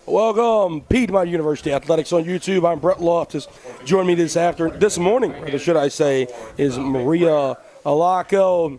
Welcome, Piedmont University Athletics on YouTube. I'm Brett Loftus. Join me this morning, or should I say, is Maria Alaco.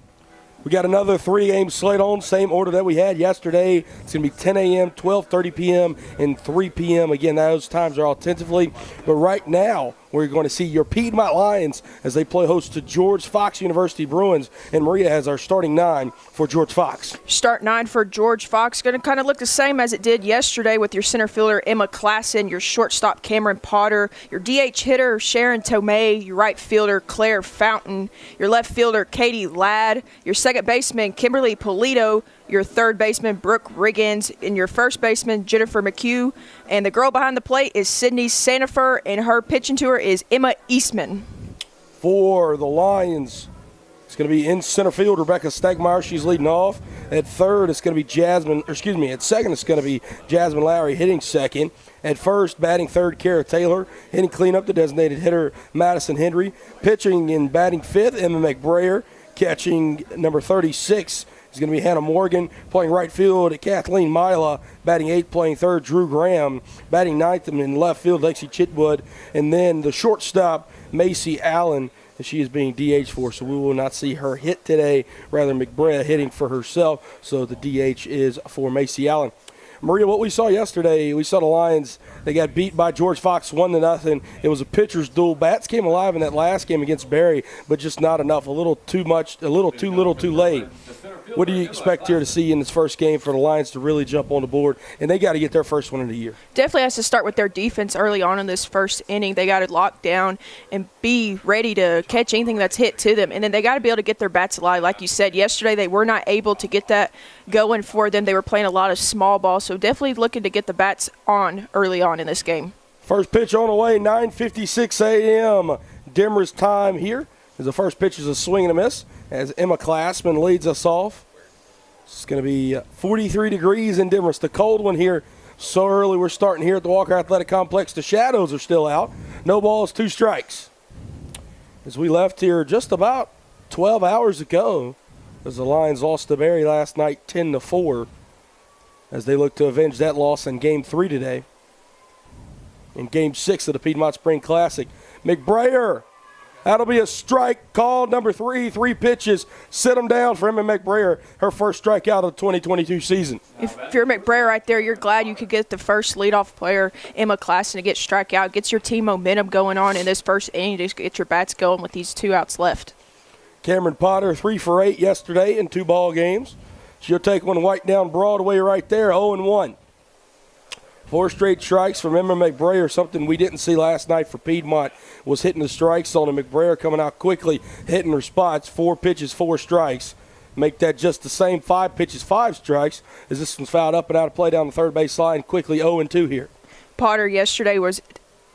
We got another 3-game slate on, same order that we had yesterday. It's going to be 10 a.m., 12:30 p.m., and 3 p.m. Again, those times are all tentatively. But right now, we're going to see your Piedmont Lions as they play host to George Fox University Bruins. And Maria has our starting 9 for George Fox. Start 9 for George Fox. Going to kind of look the same as it did yesterday with your center fielder, Emma Klassen, your shortstop, Cameron Potter, your DH hitter, Sharon Tomei, your right fielder, Claire Fountain, your left fielder, Katie Ladd, your second baseman, Kimberly Polito, your third baseman, Brooke Riggins, and your first baseman, Jennifer Mchugh. And the girl behind the plate is Sydney Sandifer, and her pitching to her is Emma Eastman. For the Lions, it's going to be in center field, Rebecca Stegmeyer. She's leading off. At third, it's going to be at second, it's going to be Jasmine Lowry hitting second. At first, batting third, Kara Taylor. Hitting cleanup, the designated hitter, Madison Henry. Pitching and batting fifth, Emma Mcbrayer. Catching number 36 is going to be Hannah Morgan. Playing right field, Kathleen Mila. Batting eighth, playing third, Drew Graham. Batting ninth in left field, Lexi Chitwood. And then the shortstop, Macy Allen, that she is being DH for, so we will not see her hit today. Rather, Mcbrayer hitting for herself, so the DH is for Macy Allen. Maria, what we saw yesterday, we saw the Lions, they got beat by George Fox 1-0. It was a pitcher's duel. Bats came alive in that last game against Barry, but just not enough. A little too much, a little too little too late. What do you expect here to see in this first game for the Lions to really jump on the board? And they got to get their first one of the year. Definitely has to start with their defense early on in this first inning. They got to lock down and be ready to catch anything that's hit to them. And then they got to be able to get their bats alive. Like you said, yesterday they were not able to get that going for them. They were playing a lot of small ball, so definitely looking to get the bats on early on in this game. First pitch on the way, 9:56 a.m. Demers time here. As the first pitch is a swing and a miss as Emma Klassman leads us off. It's going to be 43 degrees in Demers. The cold one here. So early we're starting here at the Walker Athletic Complex. The shadows are still out. No balls, 2 strikes. As we left here just about 12 hours ago, as the Lions lost to Barry last night 10-4, as they look to avenge that loss in Game 3 today. In Game 6 of the Piedmont Spring Classic. Mcbrayer. That'll be a strike call, number 3, 3 pitches. Sit them down for Emma Mcbrayer, her first strikeout of the 2022 season. If you're Mcbrayer right there, you're glad you could get the first leadoff player, Emma Klassen, to get strikeout. Gets your team momentum going on in this first inning to get your bats going with these 2 outs left. Cameron Potter, 3 for 8 yesterday in 2 ball games. She'll take one white down Broadway right there, 0-1. 4 straight strikes from Emma Mcbrayer, something we didn't see last night for Piedmont, was hitting the strike zone, and Mcbrayer coming out quickly, hitting her spots, 4 pitches, 4 strikes. Make that just the same 5 pitches, 5 strikes, as this one's fouled up and out of play down the third base line, quickly 0-2 here. Potter yesterday was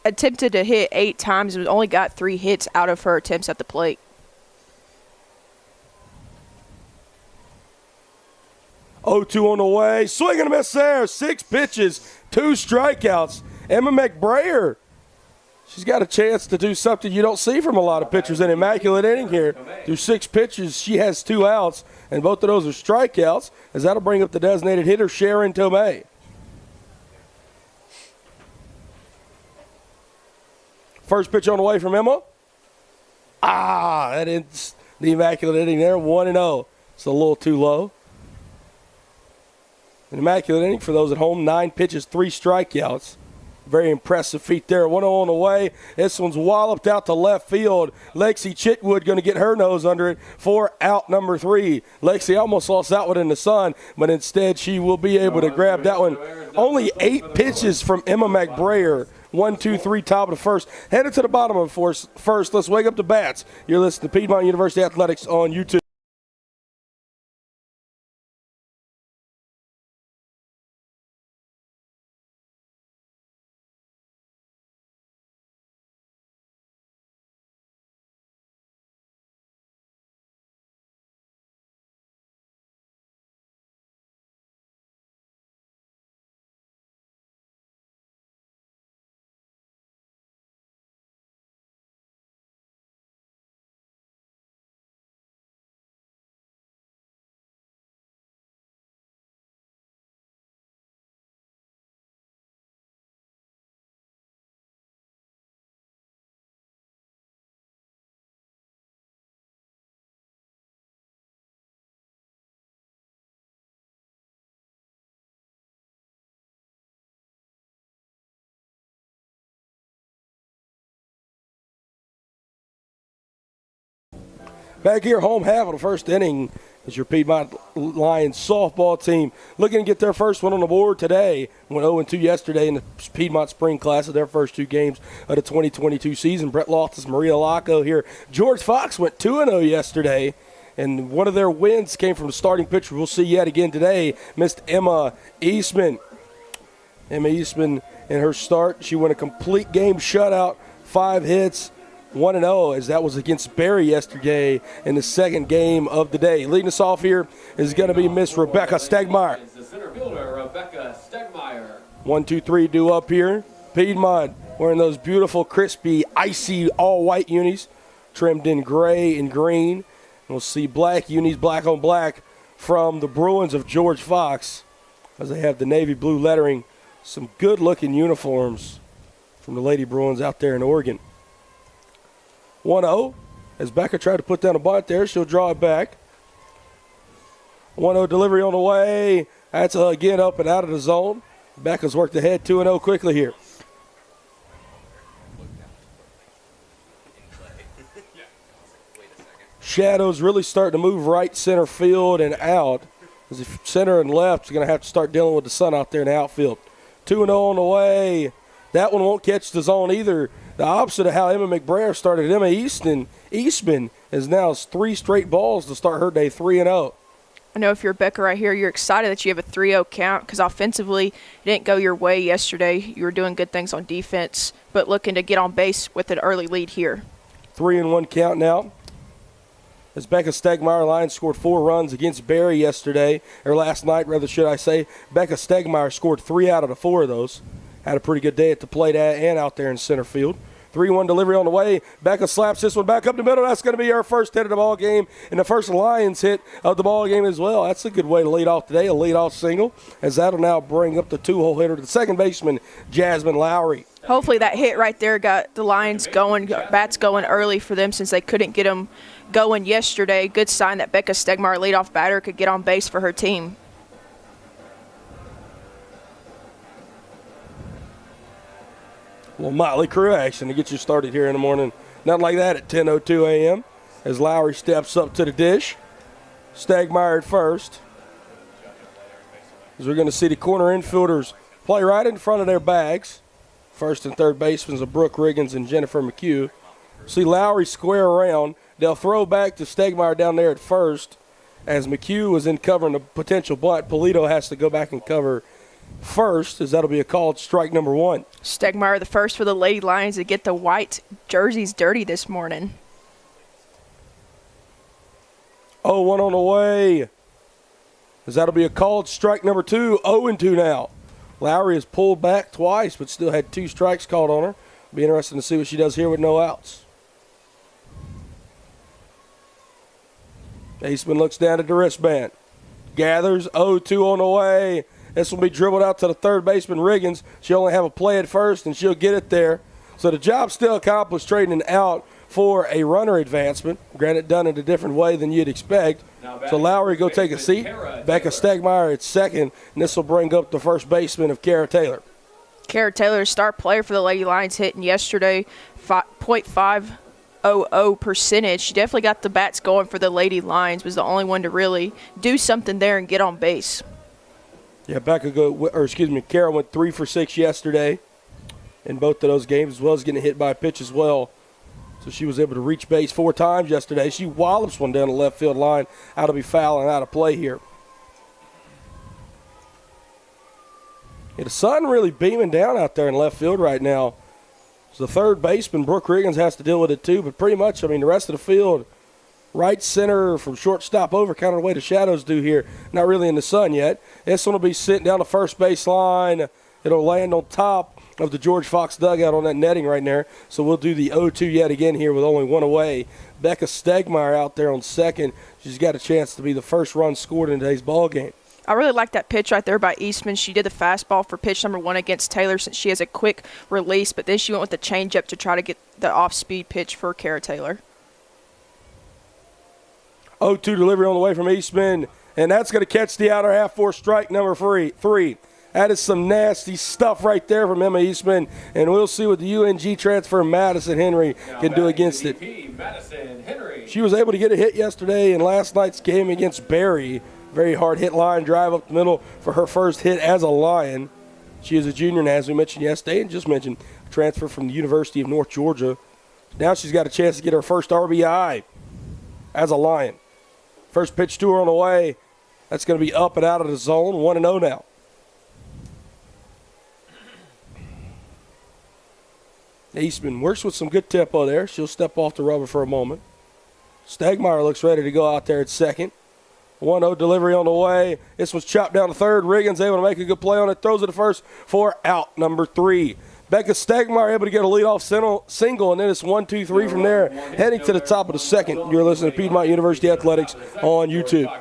attempted to hit 8 times and only got 3 hits out of her attempts at the plate. 0-2 on the way. Swing and a miss there. 6 pitches, 2 strikeouts. Emma Mcbrayer, she's got a chance to do something you don't see from a lot of pitchers in immaculate inning here. Through 6 pitches, she has 2 outs, and both of those are strikeouts, as that'll bring up the designated hitter, Sharon Tomei. First pitch on the way from Emma. That is the immaculate inning there, 1-0. It's a little too low. An immaculate inning for those at home, 9 pitches, 3 strikeouts. Very impressive feat there. 1-0 on the way. This one's walloped out to left field. Lexi Chitwood going to get her nose under it for out number 3. Lexi almost lost that one in the sun, but instead she will be able to grab that one. Only 8 pitches from Emma Mcbrayer. 1, 2, 3, top of the first. Headed to the bottom of the first. Let's wake up the bats. You're listening to Piedmont University Athletics on YouTube. Back here, home half of the first inning is your Piedmont Lions softball team looking to get their first one on the board today. Went 0-2 yesterday in the Piedmont Spring Class of their first 2 games of the 2022 season. Brett Loftus, Maria Laco here. George Fox went 2-0 yesterday, and one of their wins came from the starting pitcher we'll see yet again today, Miss Emma Eastman. Emma Eastman in her start, she went a complete game shutout, 5 hits, 1-0, as that was against Barry yesterday in the second game of the day. Leading us off here is going to be Miss Rebecca Stegmeyer. The center fielder, Rebecca Stegmeyer. 1, 2, 3 due up here. Piedmont wearing those beautiful, crispy, icy, all-white unis, trimmed in gray and green. We'll see black unis, black on black, from the Bruins of George Fox, as they have the navy blue lettering. Some good-looking uniforms from the Lady Bruins out there in Oregon. 1-0, as Becca tried to put down a bunt there. She'll draw it back. 1-0 delivery on the way. That's again up and out of the zone. Becca's worked ahead 2-0 quickly here. Shadows really starting to move right center field and out, as the center and left is going to have to start dealing with the sun out there in the outfield. 2-0 on the way. That one won't catch the zone either. The opposite of how Emma Mcbrayer started. Emma Eastman is now 3 straight balls to start her day 3-0. I know if you're Becca right here, you're excited that you have a 3-0 count because offensively it didn't go your way yesterday. You were doing good things on defense, but looking to get on base with an early lead here. 3-1 count now. As Becca Stegmeyer, Lions scored 4 runs against Barry yesterday, or last night, rather should I say. Becca Stegmeyer scored 3 out of the 4 of those. Had a pretty good day at the plate and out there in center field. 3-1 delivery on the way. Becca slaps this one back up the middle. That's going to be her first hit of the ball game and the first Lions hit of the ball game as well. That's a good way to lead off today, a leadoff single, as that'll now bring up the 2-hole hitter to the second baseman, Jasmine Lowry. Hopefully that hit right there got the Lions going, bats going early for them since they couldn't get them going yesterday. Good sign that Becca Stegmeyer, leadoff batter, could get on base for her team. A little motley crew action to get you started here in the morning. Nothing like that at 10:02 a.m. as Lowry steps up to the dish. Stegmeyer at first. As we're going to see the corner infielders play right in front of their bags. First and third basemen are Brooke Riggins and Jennifer Mchugh. See Lowry square around. They'll throw back to Stegmeyer down there at first. As Mchugh was in covering a potential bunt, Polito has to go back and cover first, as that'll be a called strike number 1. Stegmeyer the first for the Lady Lions to get the white jerseys dirty this morning. 0-1 on the way, as that'll be a called strike number 2. 0-2 now. Lowry has pulled back twice, but still had 2 strikes called on her. Be interesting to see what she does here with no outs. Eastman looks down at the wristband. Gathers, 0-2 on the way. This will be dribbled out to the third baseman, Riggins. She'll only have a play at first, and she'll get it there. So the job's still accomplished, trading out for a runner advancement. Granted, done in a different way than you'd expect. So Lowry go take a seat. Becca Stegmeyer at second, and this will bring up the first baseman of Kara Taylor. Kara Taylor, star player for the Lady Lions, hitting yesterday, .500 percentage. She definitely got the bats going for the Lady Lions. Was the only one to really do something there and get on base. Yeah, Kara went 3 for 6 yesterday in both of those games, as well as getting hit by a pitch as well. So she was able to reach base 4 times yesterday. She wallops one down the left field line. Out to be foul and out of play here. Yeah, the sun really beaming down out there in left field right now. So the third baseman, Brooke Riggins, has to deal with it too. But pretty much, the rest of the field, right center from shortstop over, kind of the way the Shadows do here. Not really in the sun yet. This one will be sitting down the first base line. It'll land on top of the George Fox dugout on that netting right there. So we'll do the 0-2 yet again here with only 1 away. Becca Stegmeyer out there on second. She's got a chance to be the first run scored in today's ball game. I really like that pitch right there by Eastman. She did the fastball for pitch number 1 against Taylor since she has a quick release, but then she went with the changeup to try to get the off-speed pitch for Kara Taylor. 0-2 delivery on the way from Eastman, and that's going to catch the outer half for strike number 3. That is some nasty stuff right there from Emma Eastman, and we'll see what the UNG transfer Madison Henry can do against it. Madison Henry. She was able to get a hit yesterday in last night's game against Barry. Very hard hit line drive up the middle for her first hit as a Lion. She is a junior, and as we mentioned yesterday and just mentioned, transfer from the University of North Georgia. Now she's got a chance to get her first RBI as a Lion. First pitch to her on the way. That's going to be up and out of the zone, 1-0 now. Eastman works with some good tempo there. She'll step off the rubber for a moment. Stegmeyer looks ready to go out there at second. 1-0 delivery on the way. This one's chopped down to third. Riggins able to make a good play on it. Throws it to first for out number 3. Becca Stegmeyer able to get a leadoff single, and then it's 1-2-3 from there. Heading to the top of the second. You're listening to Piedmont University Athletics on YouTube.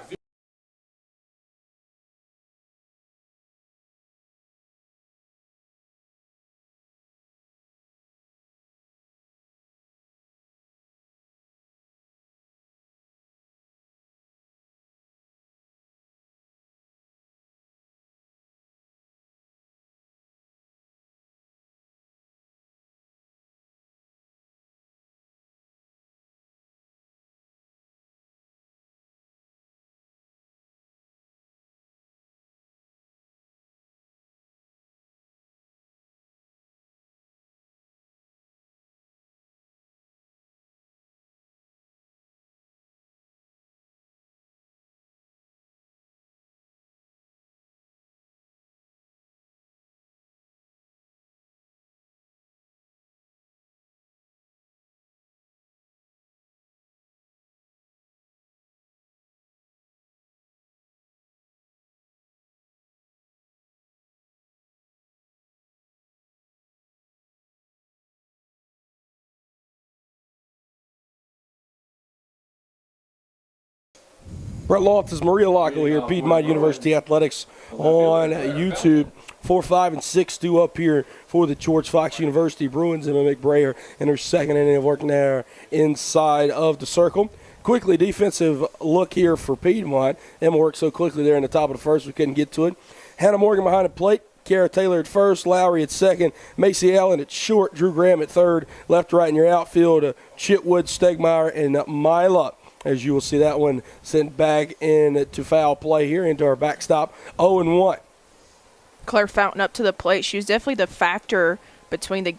Brett Loftus, Maria Lockle here, Piedmont University Athletics on YouTube. 4, 5, and 6 due up here for the George Fox University Bruins. Emma Mcbrayer in her second inning of work there inside of the circle. Quickly defensive look here for Piedmont. Emma worked so quickly there in the top of the first we couldn't get to it. Hannah Morgan behind the plate. Kara Taylor at first, Lowry at second, Macy Allen at short, Drew Graham at third, left, right in your outfield, Chitwood, Stegmeyer, and Mila. As you will see that one sent back in to foul play here into our backstop, 0-1. Claire Fountain up to the plate. She was definitely the factor between the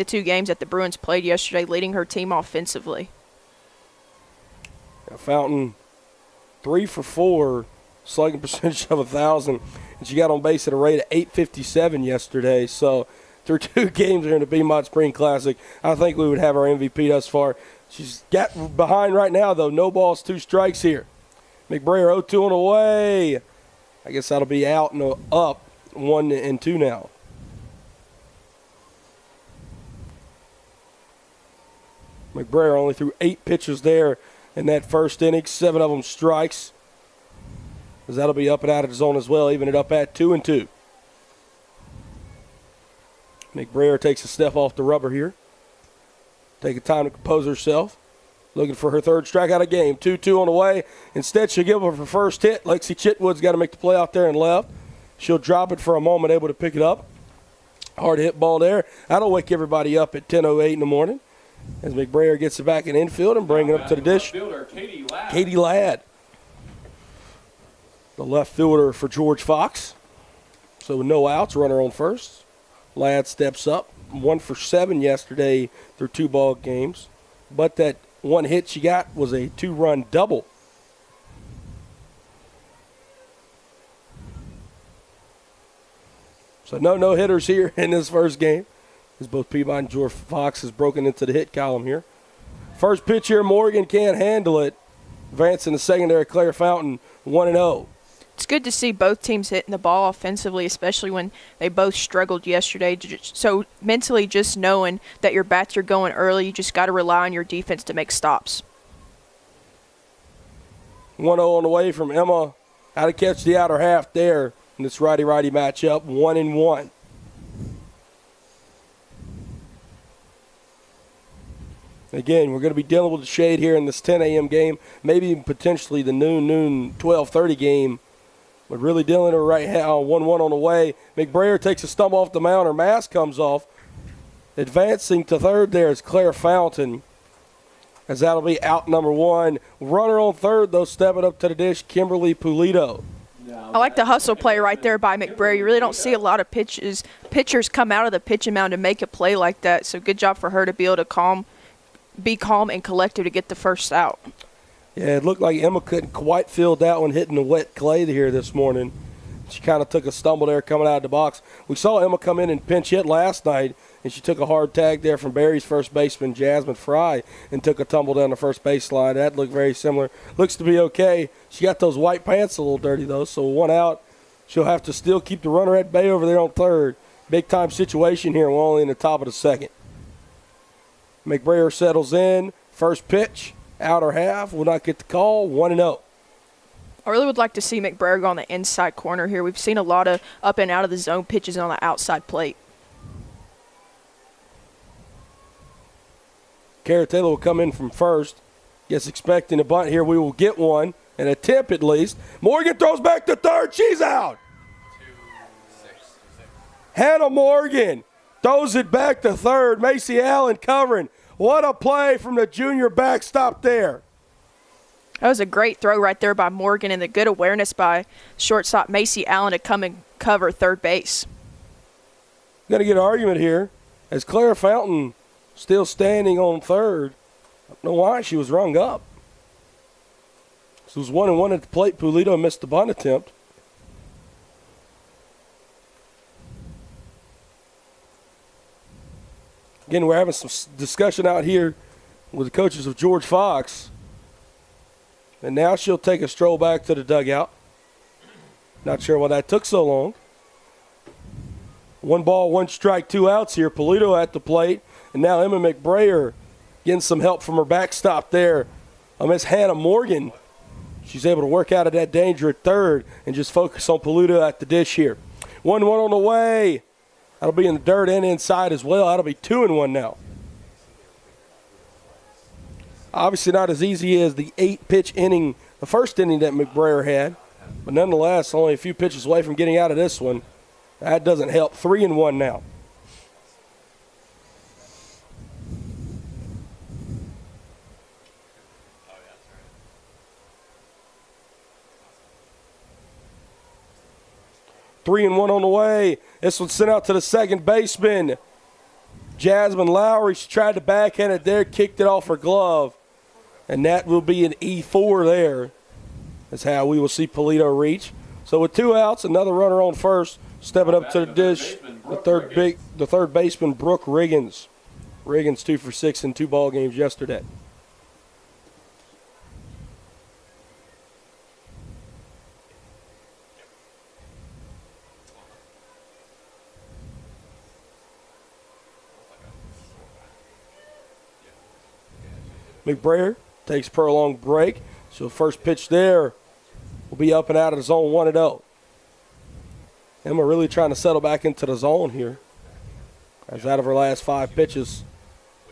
two games that the Bruins played yesterday, leading her team offensively. Fountain 3 for 4, slugging percentage of 1,000, and she got on base at a rate of .857 yesterday. So through 2 games here in the Piedmont Spring Classic, I think we would have our MVP thus far. She's got behind right now, though. No balls, 2 strikes here. Mcbrayer 0-2 on the way. I guess that'll be out and up, 1-2 now. Mcbrayer only threw 8 pitches there in that first inning, 7 of them strikes. As that'll be up and out of the zone as well, even it up at 2-2. Mcbrayer takes a step off the rubber here. Taking time to compose herself. Looking for her 3rd strikeout of game. 2-2 on the way. Instead, she'll give up her first hit. Lexi Chitwood's got to make the play out there and left. She'll drop it for a moment, able to pick it up. Hard hit ball there. That'll wake everybody up at 10:08 in the morning. As Mcbrayer gets it back in infield and bring it up to the dish. Katie Ladd, the left fielder for George Fox. So no outs, runner on first. Ladd steps up. 1 for 7 yesterday through 2 ball games. But that 1 hit she got was a 2-run double. So no hitters here in this first game, as both Piedmont and George Fox has broken into the hit column here. First pitch here, Morgan can't handle it. Advancing the secondary, Claire Fountain, 1-0. It's good to see both teams hitting the ball offensively, especially when they both struggled yesterday. So mentally, just knowing that your bats are going early, you just got to rely on your defense to make stops. 1-0 on the way from Emma. How to catch the outer half there in this righty-righty matchup, 1-1. Again, we're going to be dealing with the shade here in this 10 a.m. game, maybe even potentially the noon 12:30 game but really dealing her right hand on 1-1 on the way. Mcbrayer takes a stumble off the mound. Her mask comes off. Advancing to third there is Claire Fountain, as that'll be out number 1. Runner on third, though, stepping up to the dish, Kimberly Polito. I like the hustle play right there by Mcbrayer. You really don't see a lot of pitchers come out of the pitching mound and make a play like that. So good job for her to be able to be calm and collected to get the first out. Yeah, it looked like Emma couldn't quite feel that one hitting the wet clay here this morning. She kind of took a stumble there coming out of the box. We saw Emma come in and pinch hit last night, and she took a hard tag there from Barry's first baseman, Jasmine Fry, and took a tumble down the first baseline. That looked very similar. Looks to be okay. She got those white pants a little dirty, though, so 1 out. She'll have to still keep the runner at bay over there on third. Big-time situation here. We're only in the top of the second. Mcbrayer settles in. First pitch, outer half. Will not get the call. 1-0. I really would like to see Mcbrayer go on the inside corner here. We've seen a lot of up and out of the zone pitches on the outside plate. Kara Taylor will come in from first. Guess expecting a bunt here. We will get one, an attempt at least. Morgan throws back to third. She's out. 2-6. Hannah Morgan throws it back to third. Macy Allen covering. What a play from the junior backstop there. That was a great throw right there by Morgan, and the good awareness by shortstop Macy Allen to come and cover third base. Going to get an argument here as Claire Fountain still standing on third. I don't know why she was rung up. This was 1-1 at the plate. Polito missed the bunt attempt. Again, we're having some discussion out here with the coaches of George Fox. And now she'll take a stroll back to the dugout. Not sure why that took so long. 1 ball, 1 strike, 2 outs here. Polito at the plate. And now Emma Mcbrayer getting some help from her backstop there. Miss Hannah Morgan. She's able to work out of that danger at third and just focus on Polito at the dish here. 1-1 on the way. That'll be in the dirt and inside as well. That'll be 2-1 now. Obviously not as easy as the 8-pitch inning, the first inning that Mcbrayer had. But nonetheless, only a few pitches away from getting out of this one. That doesn't help. 3-1 now. Three and one on the way. This one's sent out to the second baseman. Jasmine Lowry, she tried to backhand it there, kicked it off her glove. And that will be an E4 there. That's how we will see Polito reach. So with 2 outs, another runner on first, stepping up to the dish, the third baseman, Brooke Riggins. Riggins 2 for 6 in 2 ball games yesterday. Mcbrayer takes a prolonged break. So first pitch there will be up and out of the zone 1-0. Emma really trying to settle back into the zone here. As out of her last 5 pitches,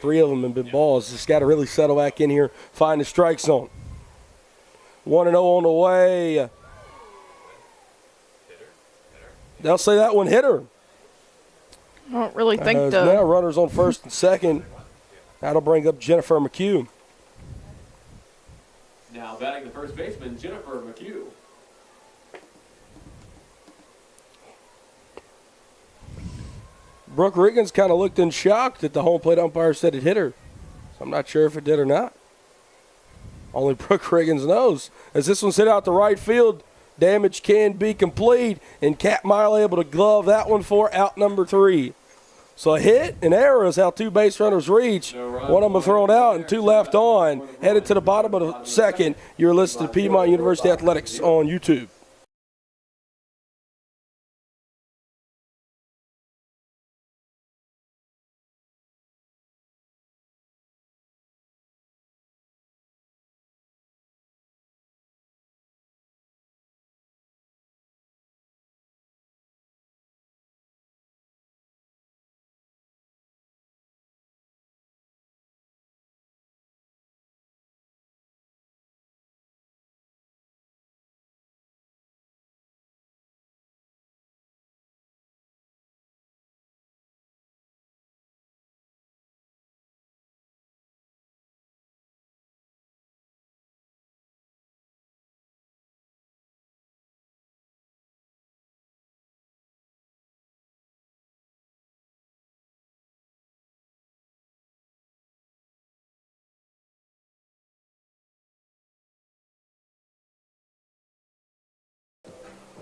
3 of them have been balls. Just got to really settle back in here, find the strike zone. 1-0 on the way. They'll say that one hit her. I don't really think now runners on first and second. That'll bring up Jennifer Mchugh. Now batting the first baseman, Jennifer Mchugh. Brooke Riggins kind of looked in shock that the home plate umpire said it hit her. So I'm not sure if it did or not. Only Brooke Riggins knows. As this one's hit out to right field, damage can be complete, and Kat Mile able to glove that one for out number 3. So a hit and error is how 2 base runners reach. One of them thrown out and 2 left on. Headed to the bottom of the second. You're listening to Piedmont University Athletics on YouTube.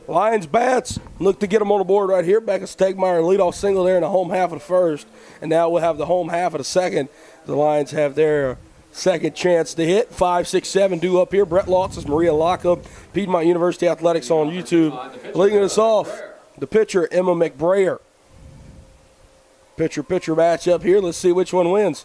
Lions bats look to get them on the board right here. Becca Stegmeyer leadoff single there in the home half of the first. And now we'll have the home half of the second. The Lions have their second chance to hit. 5, 6, 7 due up here. Brett Lawson, Maria Lockup, Piedmont University Athletics on YouTube. Leading us off, the pitcher, Emma Mcbrayer. Pitcher match up here. Let's see which one wins.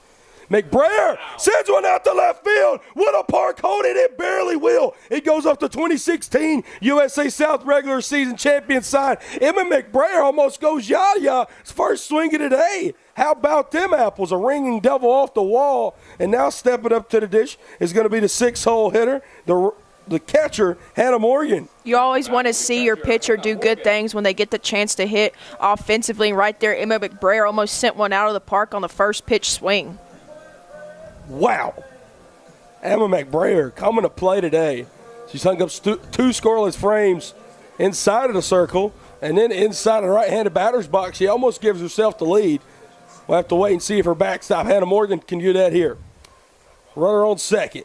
Mcbrayer sends one out to left field. Would a park hold it? It barely will. It goes up to 2016 USA South regular season champion side. Emma Mcbrayer almost goes yada. His first swing of the day. How about them apples? A ringing devil off the wall. And now stepping up to the dish is going to be the 6-hole hitter, the catcher, Hannah Morgan. You always want to see your pitcher do good things when they get the chance to hit offensively. And right there, Emma Mcbrayer almost sent one out of the park on the first pitch swing. Wow. Emma Mcbrayer coming to play today. She's hung up 2 scoreless frames inside of the circle, and then inside of the right-handed batter's box. She almost gives herself the lead. We'll have to wait and see if her backstop, Hannah Morgan, can do that here. Runner on second.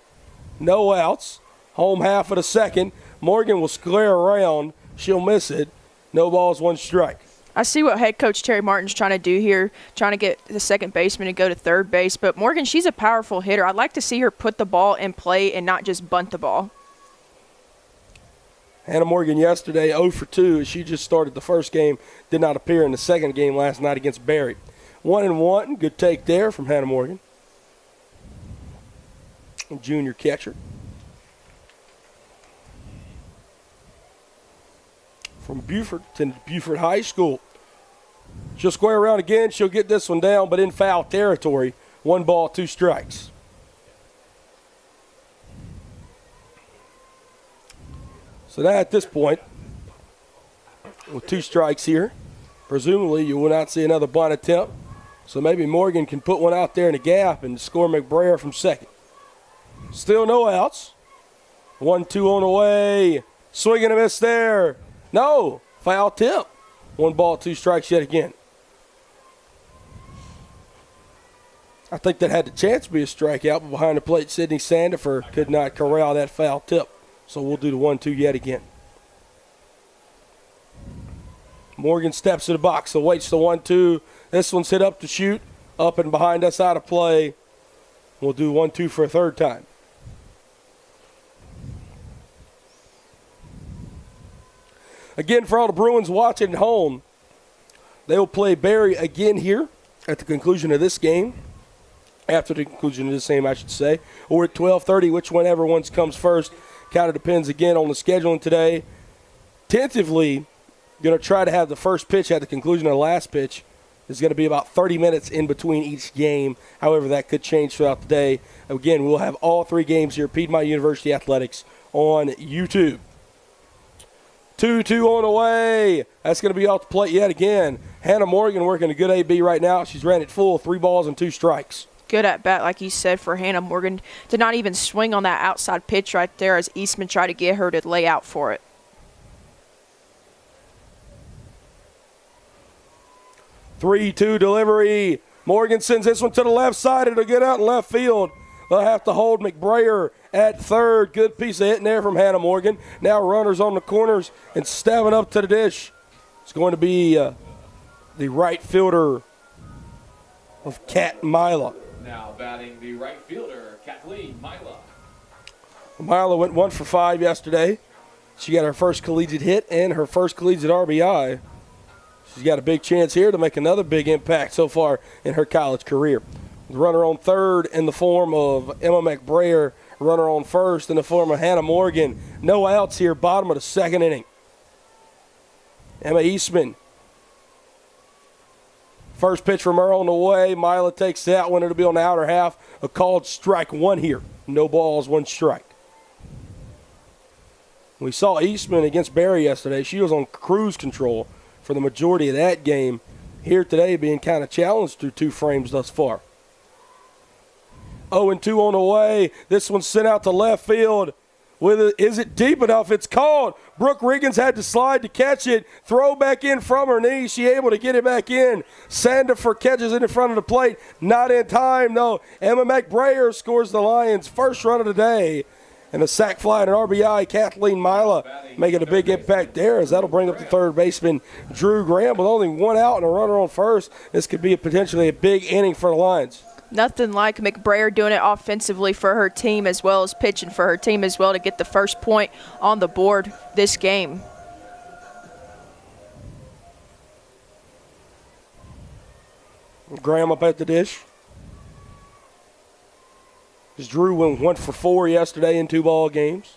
No outs. Home half of the second. Morgan will square around. She'll miss it. No balls, 1 strike. I see what head coach Terry Martin's trying to do here, trying to get the second baseman to go to third base. But Morgan, she's a powerful hitter. I'd like to see her put the ball in play and not just bunt the ball. Hannah Morgan yesterday 0 for 2 as she just started the first game, did not appear in the second game last night against Barry. 1-1, good take there from Hannah Morgan. Junior catcher. From Buford to Buford High School. She'll square around again. She'll get this one down, but in foul territory. 1 ball, 2 strikes. So now at this point, with 2 strikes here, presumably you will not see another bunt attempt. So maybe Morgan can put one out there in the gap and score Mcbrayer from second. Still no outs. 1-2 on the way. Swing and a miss there. No, foul tip. 1 ball, 2 strikes yet again. I think that had the chance to be a strikeout, but behind the plate, Sydney Sandifer could not corral that foul tip. So we'll do the 1-2 yet again. Morgan steps to the box, awaits the 1-2. This one's hit up to shoot, up and behind us out of play. We'll do 1-2 for a third time. Again, for all the Bruins watching at home, they will play Barry again here at the conclusion of this game. After the conclusion of this game, I should say. Or at 12:30, whichever one comes first. Kind of depends again on the scheduling today. Tentatively, going to try to have the first pitch at the conclusion of the last pitch. Is going to be about 30 minutes in between each game. However, that could change throughout the day. Again, we'll have all 3 games here at Piedmont University Athletics on YouTube. 2-2 on the way. That's going to be off the plate yet again. Hannah Morgan working a good AB right now. She's ran it full, 3 balls and 2 strikes. Good at bat, like you said, for Hannah Morgan. Did not even swing on that outside pitch right there as Eastman tried to get her to lay out for it. 3-2 delivery. Morgan sends this one to the left side. It'll get out in left field. They'll have to hold Mcbrayer at third. Good piece of hitting there from Hannah Morgan. Now runners on the corners and stabbing up to the dish. It's going to be the right fielder of Kat Mila. Now batting the right fielder, Kathleen Mila. Mila went 1 for 5 yesterday. She got her first collegiate hit and her first collegiate RBI. She's got a big chance here to make another big impact so far in her college career. The runner on third in the form of Emma Mcbrayer. Runner on first in the form of Hannah Morgan. No outs here, bottom of the second inning. Emma Eastman. First pitch from her on the way. Mila takes that one. It'll be on the outer half. A called strike 1 here. No balls, 1 strike. We saw Eastman against Barry yesterday. She was on cruise control for the majority of that game. Here today being kind of challenged through 2 frames thus far. 0-2 on the way. This one's sent out to left field. Is it deep enough? It's called. Brooke Riggins had to slide to catch it. Throw back in from her knee. She able to get it back in. Sandifer catches it in front of the plate. Not in time, though. Emma Mcbrayer scores the Lions' first run of the day. And a sac fly and an RBI, Kathleen Mila making a big impact there, as that'll bring up the third baseman, Drew Graham, with only one out and a runner on first. This could be potentially a big inning for the Lions. Nothing like Mcbrayer doing it offensively for her team as well as pitching for her team as well to get the first point on the board this game. Graham up at the dish. As Drew went 1 for 4 yesterday in 2 ball games.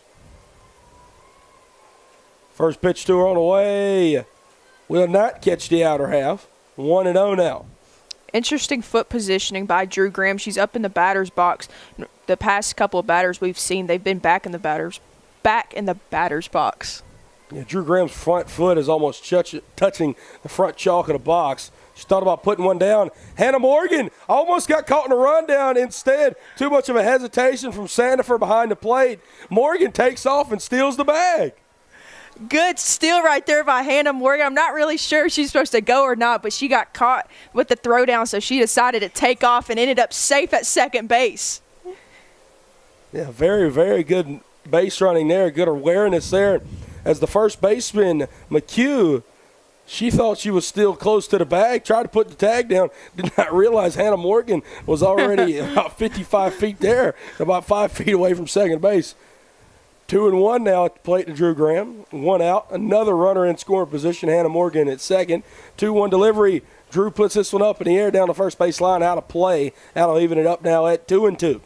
First pitch to her on the way. Will not catch the outer half. 1-0 now. Interesting foot positioning by Drew Graham. She's up in the batter's box. The past couple of batters we've seen, they've been back in the batter's box. Yeah, Drew Graham's front foot is almost touching the front chalk of the box. She thought about putting one down. Hannah Morgan almost got caught in a rundown. Instead, too much of a hesitation from Sandifer behind the plate. Morgan takes off and steals the bag. Good steal right there by Hannah Morgan. I'm not really sure if she's supposed to go or not, but she got caught with the throwdown, so she decided to take off and ended up safe at second base. Yeah, very, very good base running there. Good awareness there. As the first baseman, Mchugh, she thought she was still close to the bag, tried to put the tag down, did not realize Hannah Morgan was already about 55 feet there, about 5 feet away from second base. 2-1 now at the plate to Drew Graham. 1 out. Another runner in scoring position, Hannah Morgan at second. 2-1 delivery. Drew puts this one up in the air down the first base line, out of play. That'll even it up now at 2-2.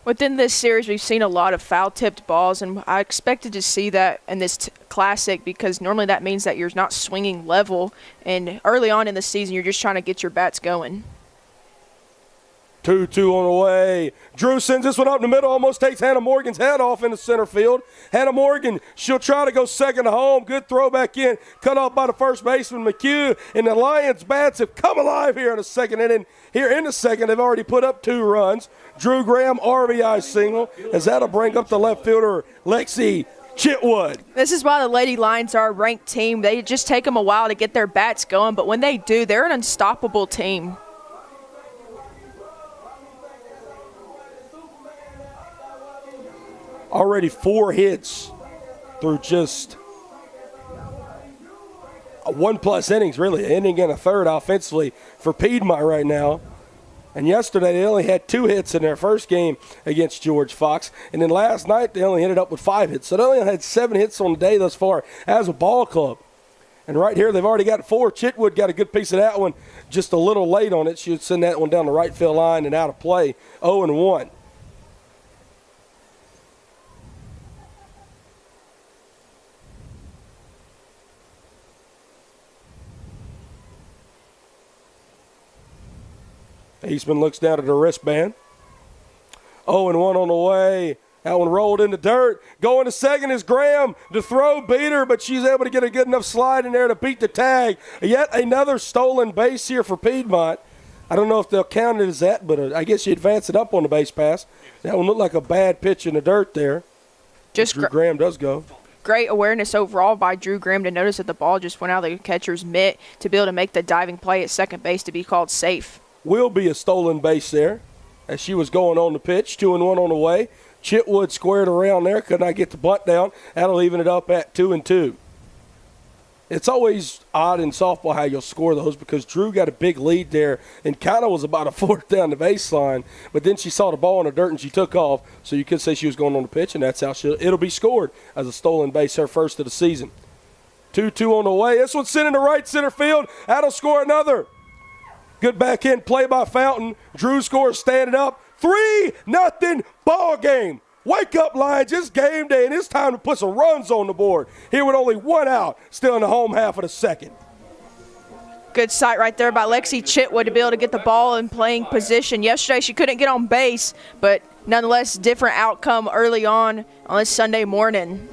Within this series, we've seen a lot of foul-tipped balls, and I expected to see that in this classic because normally that means that you're not swinging level, and early on in the season, you're just trying to get your bats going. 2-2 on the way. Drew sends this one up in the middle, almost takes Hannah Morgan's head off in the center field. Hannah Morgan, she'll try to go second to home. Good throw back in, cut off by the first baseman, Mchugh. And the Lions bats have come alive here in the second inning. Here in the second, they've already put up 2 runs. Drew Graham, RBI single, as that'll bring up the left fielder, Lexi Chitwood. This is why the Lady Lions are a ranked team. They just take them a while to get their bats going, but when they do, they're an unstoppable team. Already 4 hits through just 1+ innings, really. An inning and a third offensively for Piedmont right now. And yesterday they only had 2 hits in their first game against George Fox. And then last night they only ended up with 5 hits. So they only had 7 hits on the day thus far as a ball club. And right here they've already got 4. Chitwood got a good piece of that one, just a little late on it. She would send that one down the right field line and out of play. 0-1. Eastman looks down at the wristband. 0-1 on the way. That one rolled in the dirt. Going to second is Graham. The throw beat her, but she's able to get a good enough slide in there to beat the tag. Yet another stolen base here for Piedmont. I don't know if they'll count it as that, but I guess you advance it up on the base pass. That one looked like a bad pitch in the dirt there. Just Drew Graham does go. Great awareness overall by Drew Graham to notice that the ball just went out of the catcher's mitt to be able to make the diving play at second base to be called safe. Will be a stolen base there as she was going on the pitch. 2-1 on the way. Chitwood squared around there. Could not get the bunt down. That'll even it up at 2-2. It's always odd in softball how you'll score those because Drew got a big lead there and kind of was about a fourth down the baseline. But then she saw the ball in the dirt and she took off. So you could say she was going on the pitch, and that's how it'll be scored as a stolen base, her first of the season. 2-2 on the way. This one's sent into right center field. That'll score another. Good back end play by Fountain. Drew scores standing up. 3-0 ball game. Wake up, Lions. It's game day, and it's time to put some runs on the board. Here with only 1 out, still in the home half of the second. Good sight right there by Lexi Chitwood to be able to get the ball in playing position. Yesterday she couldn't get on base, but nonetheless, different outcome early on this Sunday morning.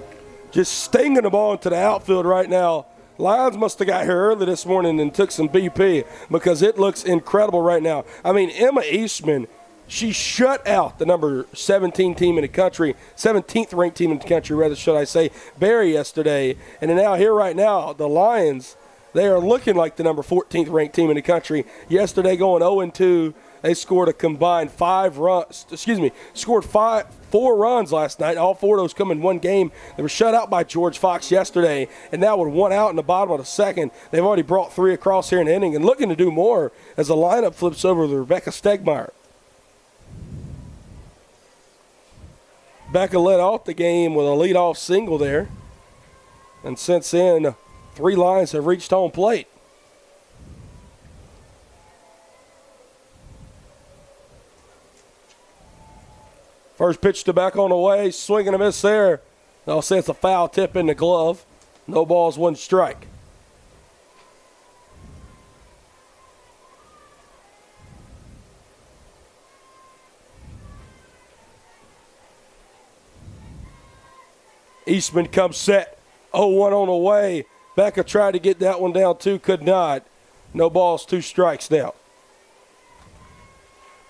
Just stinging the ball into the outfield right now. Lions must have got here early this morning and took some BP because it looks incredible right now. I mean, Emma Eastman, she shut out the number 17 team in the country, 17th ranked team in the country, rather should I say, Barry yesterday. And then now here right now, the Lions, they are looking like the number 14th ranked team in the country. Yesterday going 0-2 They scored a combined 4 runs last night. All 4 of those come in one game. They were shut out by George Fox yesterday, and now with 1 out in the bottom of the second, they've already brought 3 across here in the inning and looking to do more as the lineup flips over to Rebecca Stegmeyer. Becca led off the game with a leadoff single there, and since then, 3 Lions have reached home plate. First pitch to back on the way, swing and a miss there. I'll say it's a foul tip in the glove. No balls, 1 strike. Eastman comes set, 0-1 on the way. Becca tried to get that one down too, could not. No balls, 2 strikes now.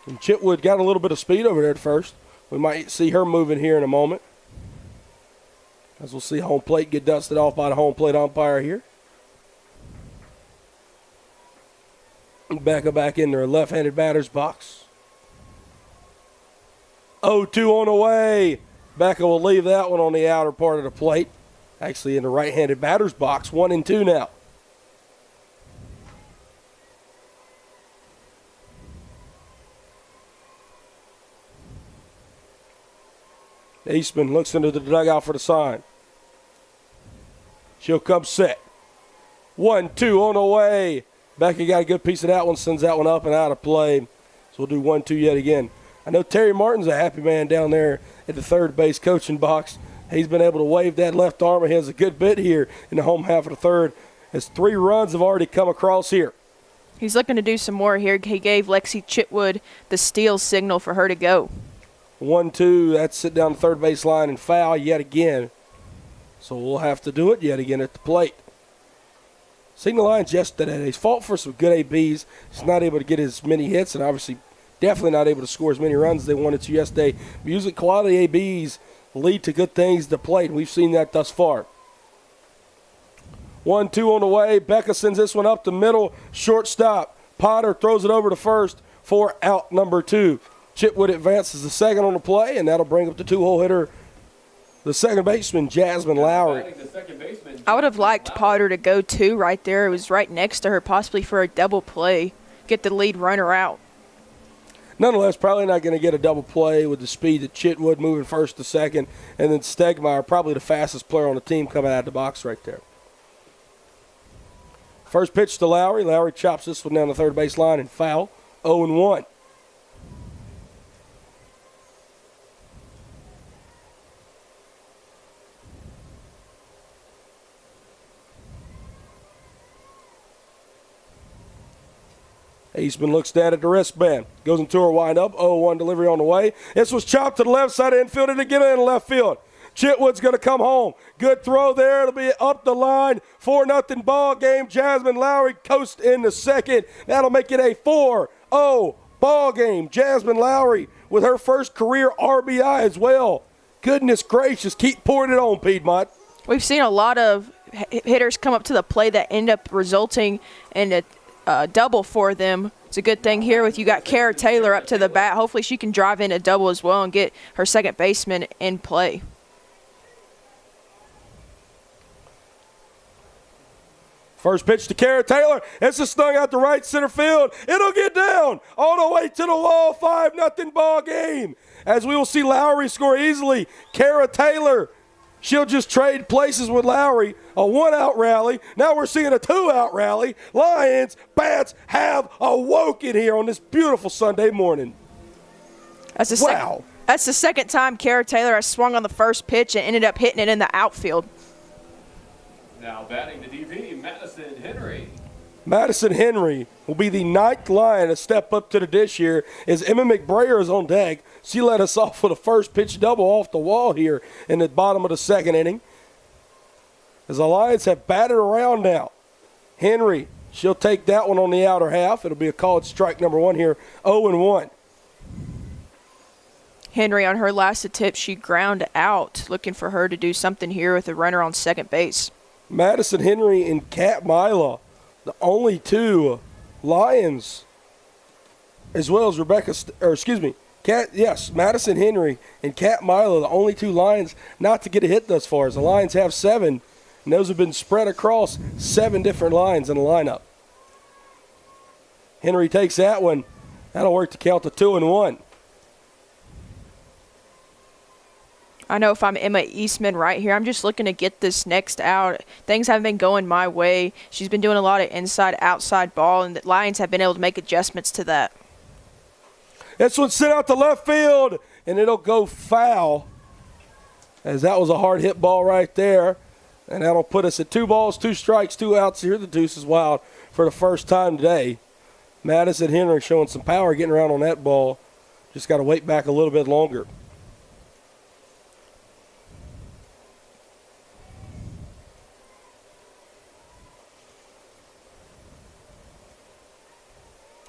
And Chitwood got a little bit of speed over there at first. We might see her moving here in a moment, as we'll see home plate get dusted off by the home plate umpire here. Becca back in their left-handed batter's box. 0-2 on the way. Becca will leave that one on the outer part of the plate. Actually in the right-handed batter's box, 1-2 now. Eastman looks into the dugout for the sign. She'll come set. 1-2 on the way. Becca got a good piece of that one, sends that one up and out of play. So we'll do 1-2 yet again. I know Terry Martin's a happy man down there at the third base coaching box. He's been able to wave that left arm of his a good bit here in the home half of the third, as 3 runs have already come across here. He's looking to do some more here. He gave Lexi Chitwood the steal signal for her to go. 1-2, that's sit down the third base line and foul yet again. So we'll have to do it yet again at the plate. Signal Lions yesterday, he's fought for some good ABs. He's not able to get as many hits and obviously definitely not able to score as many runs as they wanted to yesterday. But usually quality ABs lead to good things at the plate, and we've seen that thus far. 1-2 on the way. Becca sends this one up the middle, shortstop. Potter throws it over to first for out number 2. Chitwood advances the second on the play, and that'll bring up the 2-hole hitter, the second baseman, Jasmine Lowry. I would have liked Potter to go 2 right there. It was right next to her, possibly for a double play. Get the lead runner out. Nonetheless, probably not going to get a double play with the speed that Chitwood moving first to second, and then Stegmeyer, probably the fastest player on the team, coming out of the box right there. First pitch to Lowry. Lowry chops this one down the third base line and foul. 0-1. Eastman looks down at the wristband. Goes into her windup. 0-1 delivery on the way. This was chopped to the left side of the infield and again in left field. Chitwood's going to come home. Good throw there. It'll be up the line. 4-0 ball game. Jasmine Lowry coast in the second. That'll make it a 4-0 ball game. Jasmine Lowry with her first career RBI as well. Goodness gracious. Keep pouring it on, Piedmont. We've seen a lot of hitters come up to the plate that end up resulting in a double for them. It's a good thing here with you got Kara Taylor up to the bat. Hopefully she can drive in a double as well and get her second baseman in play. First pitch to Kara Taylor. It's a stung out to right center field. It'll get down all the way to the wall. 5-0 ball game. As we will see Lowry score easily. Kara Taylor, she'll just trade places with Lowry. A 1-out rally. Now we're seeing a 2-out rally. Lions bats have awoken here on this beautiful Sunday morning. That's the second time Kara Taylor has swung on the first pitch and ended up hitting it in the outfield. Now batting the DP, Madison Henry. Madison Henry will be the 9th Lion to step up to the dish here as Emma Mcbrayer is on deck. She led us off with a first pitch double off the wall here in the bottom of the second inning. As the Lions have batted around now. Henry, she'll take that one on the outer half. It'll be a called strike number 1 here, 0-1. Henry on her last attempt, she ground out, looking for her to do something here with a runner on second base. Madison Henry and Kat Mila, the only 2 Lions as well as Madison Henry and Kat Milo, the only two Lions not to get a hit thus far. As the Lions have 7, and those have been spread across 7 different lines in the lineup. Henry takes that one. That'll work to count to 2-1. I know if I'm Emma Eastman right here, I'm just looking to get this next out. Things haven't been going my way. She's been doing a lot of inside-outside ball, and the Lions have been able to make adjustments to that. This one's sent out to left field, and it'll go foul, as that was a hard hit ball right there. And that'll put us at 2 balls, 2 strikes, 2 outs. Here the deuce is wild for the first time today. Madison Henry showing some power getting around on that ball. Just got to wait back a little bit longer.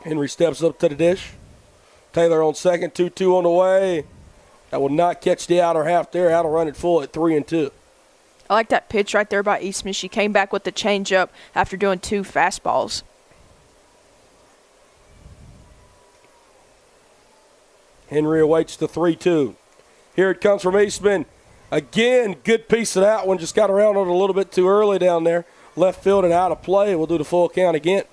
Henry steps up to the dish. Taylor on second, 2-2 on the way. That will not catch the outer half there. That'll run it full at 3-2. I like that pitch right there by Eastman. She came back with the changeup after doing 2 fastballs. Henry awaits the 3-2. Here it comes from Eastman. Again, good piece of that one. Just got around on it a little bit too early down there. Left field and out of play. We'll do the full count again.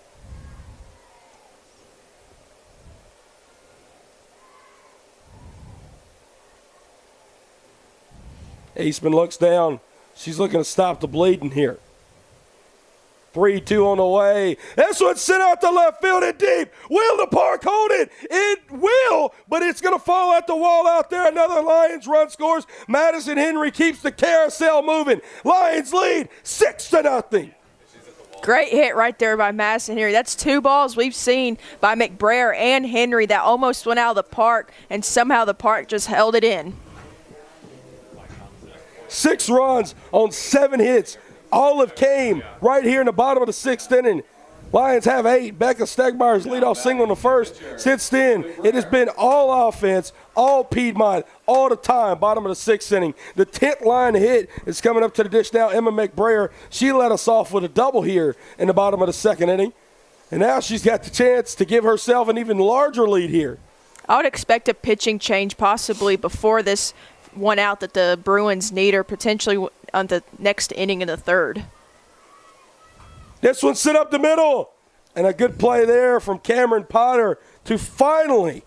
Eastman looks down. She's looking to stop the bleeding here. 3-2 on the way. This one's sent out to left field and deep. Will the park hold it? It will, but it's going to fall at the wall out there. Another Lions run scores. Madison Henry keeps the carousel moving. Lions lead 6-0. Great hit right there by Madison Henry. That's 2 balls we've seen by Mcbrayer and Henry that almost went out of the park, and somehow the park just held it in. 6 runs on 7 hits. Olive came right here in the bottom of the 6th inning. Lions have 8. Becca Stegmeyer's leadoff single in the first. Since then, it has been all offense, all Piedmont, all the time, bottom of the 6th inning. The 10th line hit is coming up to the dish now. Emma Mcbrayer, she led us off with a double here in the bottom of the 2nd inning. And now she's got the chance to give herself an even larger lead here. I would expect a pitching change possibly before this one out that the Bruins need, or potentially on the next inning in the 3rd. This one sit up the middle, and a good play there from Cameron Potter to finally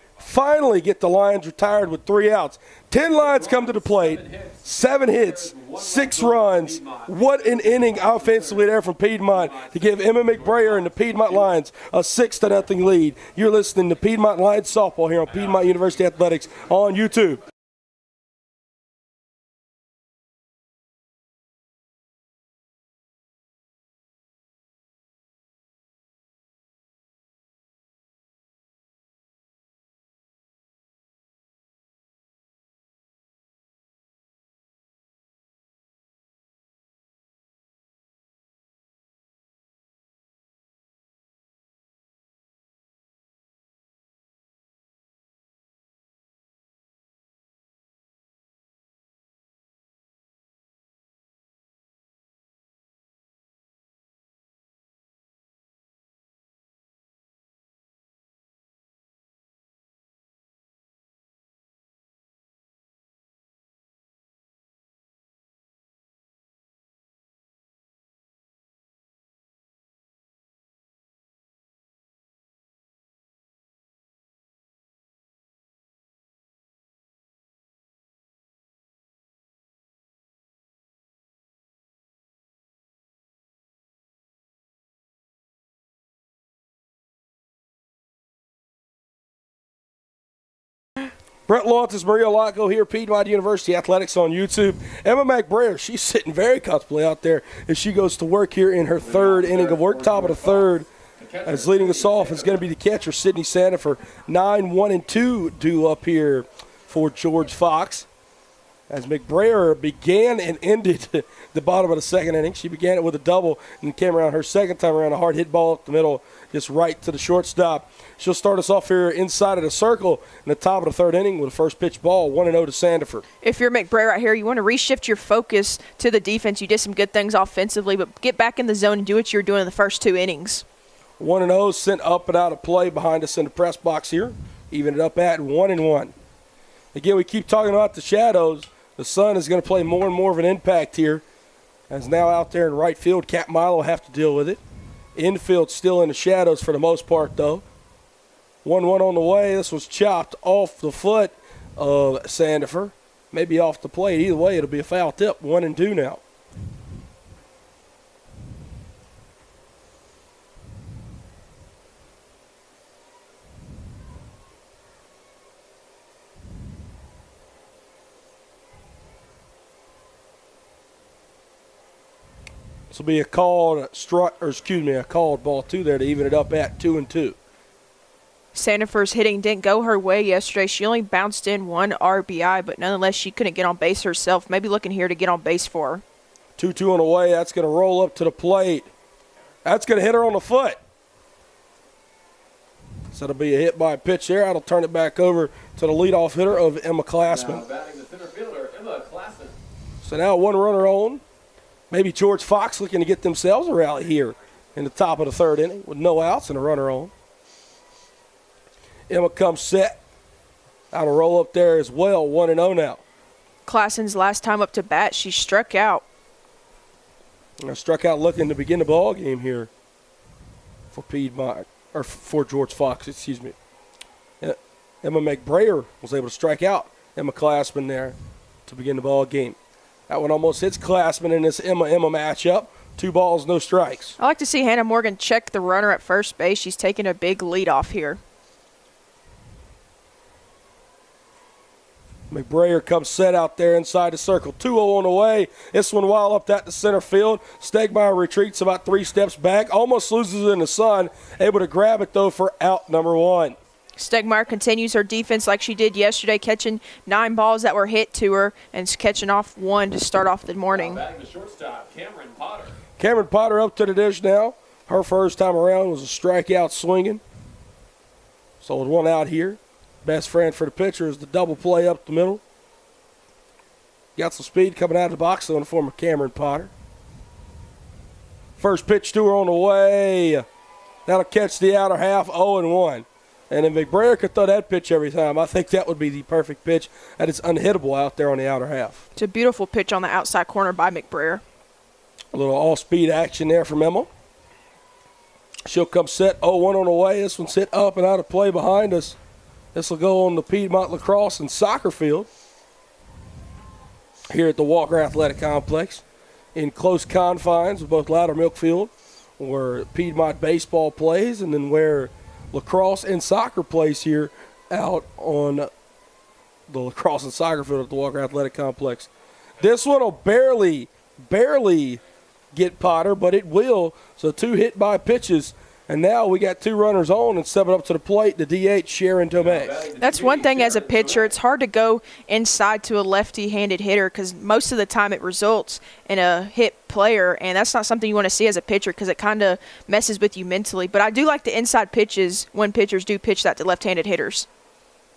get the Lions retired with 3 outs. 10 lines come to the plate, 7 hits, 6 runs. What an inning offensively there from Piedmont to give Emma Mcbrayer and the Piedmont Lions a 6-0 lead. You're listening to Piedmont Lions softball here on Piedmont University Athletics on YouTube. Brett Lawrence, Maria Locko here, Piedmont University Athletics on YouTube. Emma Mcbrayer, she's sitting very comfortably out there as she goes to work here in her 3rd inning of work, top of the 3rd. As leading us off is going to be the catcher, Sydney Sandifer. 9-1-2 due up here for George Fox. As Mcbrayer began and ended the bottom of the 2nd inning. She began it with a double and came around her 2nd time around, a hard hit ball up the middle, just right to the shortstop. She'll start us off here inside of the circle in the top of the 3rd inning with a first pitch ball, 1-0 to Sandifer. If you're Mcbrayer right here, you want to reshift your focus to the defense. You did some good things offensively, but get back in the zone and do what you were doing in the first 2 innings. 1-0 sent up and out of play behind us in the press box here. Even it up at 1-1. Again, we keep talking about the shadows. The sun is going to play more and more of an impact here. As now out there in right field, Cap Milo will have to deal with it. Infield still in the shadows for the most part, though. 1-1 on the way. This was chopped off the foot of Sandifer. Maybe off the plate. Either way, it'll be a foul tip. 1-2 now. This will be a called a called ball two there to even it up at 2-2. Sandifer's hitting didn't go her way yesterday. She only bounced in 1 RBI, but nonetheless, she couldn't get on base herself. Maybe looking here to get on base for her. 2-2 on the way. That's going to roll up to the plate. That's going to hit her on the foot. So it'll be a hit by a pitch there. That'll turn it back over to the leadoff hitter of Emma Classman. Now batting the center fielder, Emma Classman. So now 1 runner on. Maybe George Fox looking to get themselves a rally here in the top of the 3rd inning with no outs and a runner on. Emma comes set. That'll roll up there as well, 1-0 now. Classen's last time up to bat, she struck out. Struck out looking to begin the ball game here for Piedmont, or for George Fox, excuse me. Emma Mcbrayer was able to strike out Emma Classman there to begin the ball game. That one almost hits Classman in this Emma matchup. 2 balls, no strikes. I like to see Hannah Morgan check the runner at first base. She's taking a big lead off here. Mcbrayer comes set out there inside the circle. 2-0 on the way. This one wild up that to center field. Stegmeyer retreats about 3 steps back. Almost loses it in the sun. Able to grab it, though, for out number 1. Stegmeyer continues her defense like she did yesterday, catching 9 balls that were hit to her and catching off 1 to start off the morning. Now batting the shortstop, Cameron Potter. Cameron Potter up to the dish now. Her first time around was a strikeout swinging. So with 1 out here, best friend for the pitcher is the double play up the middle. Got some speed coming out of the box, though, in the form of Cameron Potter. First pitch to her on the way. That'll catch the outer half, 0-1. And if Mcbrayer could throw that pitch every time, I think that would be the perfect pitch. That is unhittable out there on the outer half. It's a beautiful pitch on the outside corner by Mcbrayer. A little all-speed action there from Emma. She'll come set 0-1 on the way. This one's hit up and out of play behind us. This will go on the Piedmont Lacrosse and Soccer Field here at the Walker Athletic Complex in close confines of both Loudermilk Field, where Piedmont baseball plays, and then where lacrosse and soccer plays here out on the lacrosse and soccer field at the Walker Athletic Complex. This one will barely get Potter, but it will. So 2 hit by pitches. And now we got 2 runners on and stepping up to the plate, the DH, Sharon Tomei. That's one thing as a pitcher. It's hard to go inside to a lefty-handed hitter because most of the time it results in a hit player, and that's not something you want to see as a pitcher because it kind of messes with you mentally. But I do like the inside pitches when pitchers do pitch that to left-handed hitters.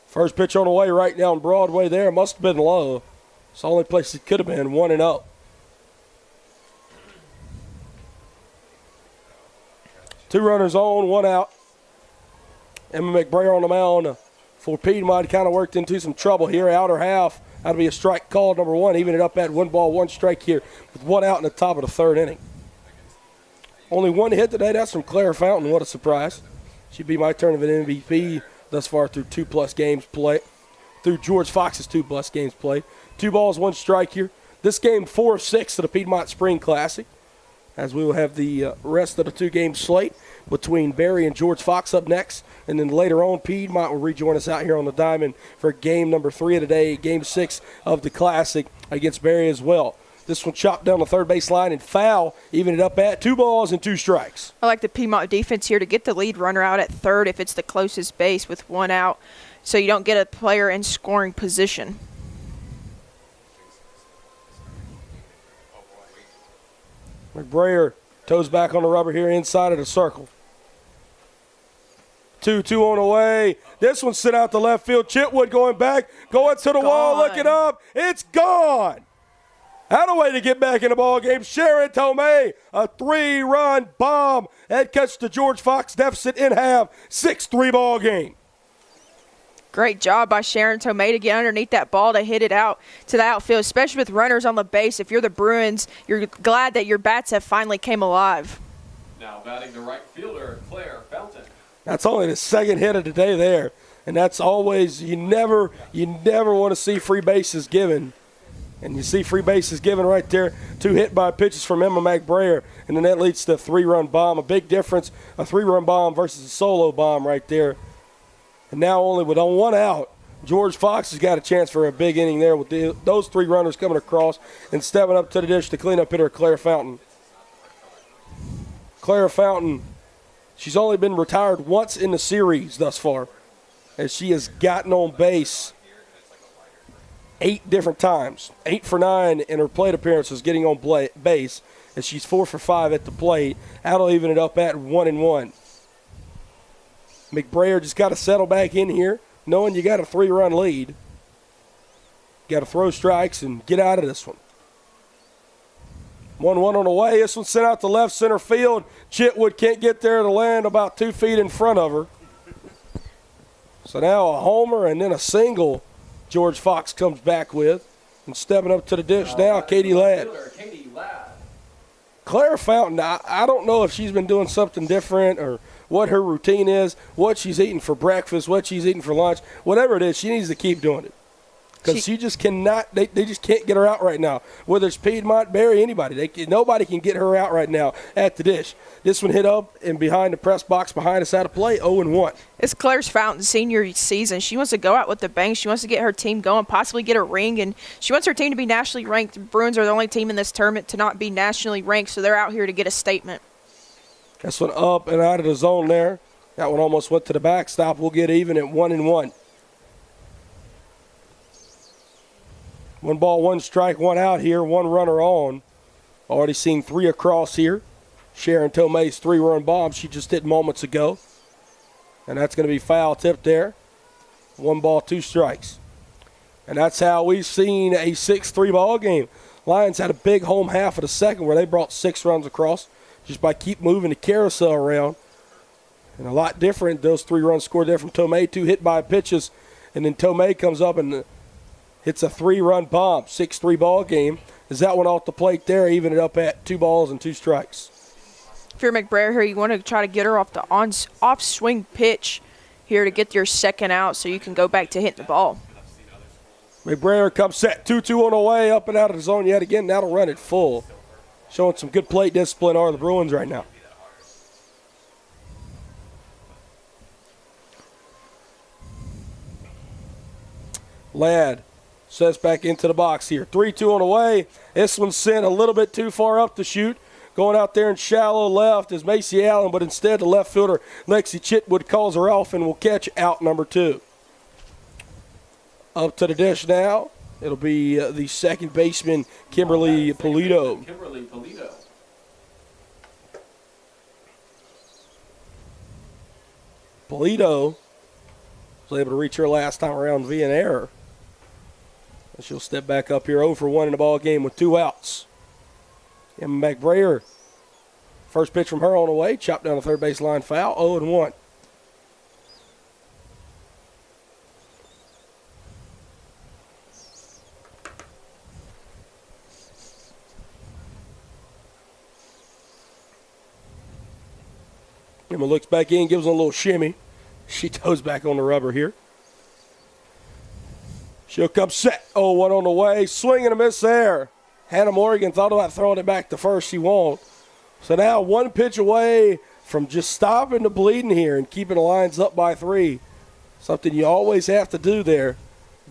First pitch on the way right down Broadway there. Must have been low. It's the only place it could have been, 1-0. Two runners on, 1 out. Emma Mcbrayer on the mound for Piedmont. Kind of worked into some trouble here. Outer half. That'll be a strike called, number 1. Even it up at 1 ball, 1 strike here with 1 out in the top of the 3rd inning. Only 1 hit today. That's from Claire Fountain. What a surprise. She'd be my turn of an MVP thus far through 2+ games play. Through George Fox's 2+ games played. 2 balls, 1 strike here. This game 4 of 6 to the Piedmont Spring Classic, as we will have the rest of the 2-game slate between Barry and George Fox up next. And then later on, Piedmont will rejoin us out here on the diamond for game number 3 of the day, game 6 of the Classic against Barry as well. This one chopped down the third base line and foul, even it up at 2 balls and 2 strikes. I like the Piedmont defense here to get the lead runner out at third if it's the closest base with 1 out, so you don't get a player in scoring position. Mcbrayer toes back on the rubber here inside of the circle. 2-2 on the way. This one sit out the left field. Chitwood going back, going to the wall, looking up. It's gone. Out of way to get back in the ball game. Sharon Tomei, a 3-run bomb. That cuts the George Fox deficit in half. 6-3 ball game. Great job by Sharon Tomei to get underneath that ball to hit it out to the outfield, especially with runners on the base. If you're the Bruins, you're glad that your bats have finally came alive. Now batting the right fielder, Claire Fountain. That's only the second hit of the day there. And that's always, you never want to see free bases given. And you see free bases given right there. 2 hit by pitches from Emma Mcbrayer. And then that leads to a 3-run bomb. A big difference, a 3-run bomb versus a solo bomb right there. And now only with on 1 out, George Fox has got a chance for a big inning there with those 3 runners coming across and stepping up to the dish to clean up hitter Claire Fountain. Claire Fountain, she's only been retired once in the series thus far, as she has gotten on base 8 different times. 8 for 9 in her plate appearances getting on base, as she's 4 for 5 at the plate. That'll even it up at 1-1. Mcbrayer just got to settle back in here, knowing you got a 3-run lead. Got to throw strikes and get out of this one. 1-1 on the way. This one sent out to left center field. Chitwood can't get there to land about 2 feet in front of her. So now a homer and then a single George Fox comes back with. And stepping up to the dish now, Katie Ladd. Claire Fountain, I don't know if she's been doing something different or what her routine is, what she's eating for breakfast, what she's eating for lunch. Whatever it is, she needs to keep doing it. Because she just cannot, they just can't get her out right now. Whether it's Piedmont, Barry, anybody. Nobody can get her out right now at the dish. This one hit up and behind the press box, behind us out of play, 0-1. It's Claire's Fountain senior season. She wants to go out with the bang. She wants to get her team going, possibly get a ring, and she wants her team to be nationally ranked. The Bruins are the only team in this tournament to not be nationally ranked, so they're out here to get a statement. This one up and out of the zone there. That one almost went to the backstop. We'll get even at 1-1. 1 ball, 1 strike, 1 out here, 1 runner on. Already seen 3 across here. Sharon Tomei's 3-run bomb she just hit moments ago. And that's going to be foul tip there. 1 ball, 2 strikes. And that's how we've seen a 6-3 ball game. Lions had a big home half of the second where they brought 6 runs across just by keep moving the carousel around. And a lot different. Those 3 runs scored there from Tomei, 2 hit by pitches. And then Tomei comes up and hits a 3-run bomb, 6-3 ball game. Is that one off the plate there, even it up at 2 balls and 2 strikes. If you're Mcbrayer here, you want to try to get her off the off-swing pitch here to get your second out so you can go back to hitting the ball. Mcbrayer comes set, 2-2 on the way, up and out of the zone yet again. That'll run it full. Showing some good plate discipline are the Bruins right now. Ladd sets back into the box here. 3-2 on the way. This one's sent a little bit too far up the chute. Going out there in shallow left is Macy Allen, but instead the left fielder, Lexi Chitwood, calls her off and will catch out number 2. Up to the dish now. It'll be the second baseman, Kimberly Polito. Kimberly Polito. Polito was able to reach her last time around via an error. And she'll step back up here 0 for 1 in the ball game with 2 outs. And Mcbrayer, first pitch from her on the way, chopped down the third base line foul, 0-1. Emma looks back in, gives him a little shimmy. She toes back on the rubber here. She'll come set. 0-1 on the way. Swing and a miss there. Hannah Morgan thought about throwing it back to first. She won't. So now 1 pitch away from just stopping the bleeding here and keeping the Lions up by 3. Something you always have to do there.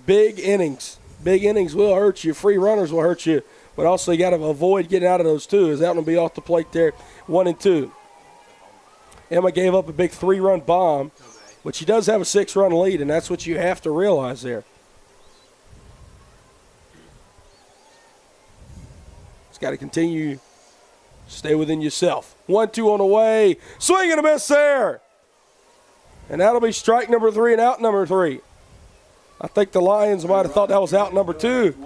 Big innings. Big innings will hurt you. Free runners will hurt you. But also you got to avoid getting out of those 2. Is that going to be off the plate there? 1-2. Emma gave up a big 3-run bomb, but she does have a 6-run lead, and that's what you have to realize there. It's got to continue to stay within yourself. 1-2 on the way. Swing and a miss there. And that'll be strike number 3 and out number 3. I think the Lions might have thought that was out number 2.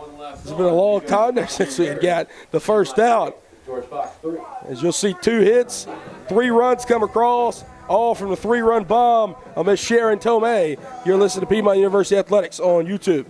It's been a long time there since we had got the first out. George Fox, 3. As you'll see, 2 hits, 3 runs come across, all from the 3-run bomb of Miss Sharon Tomei. You're listening to Piedmont University Athletics on YouTube.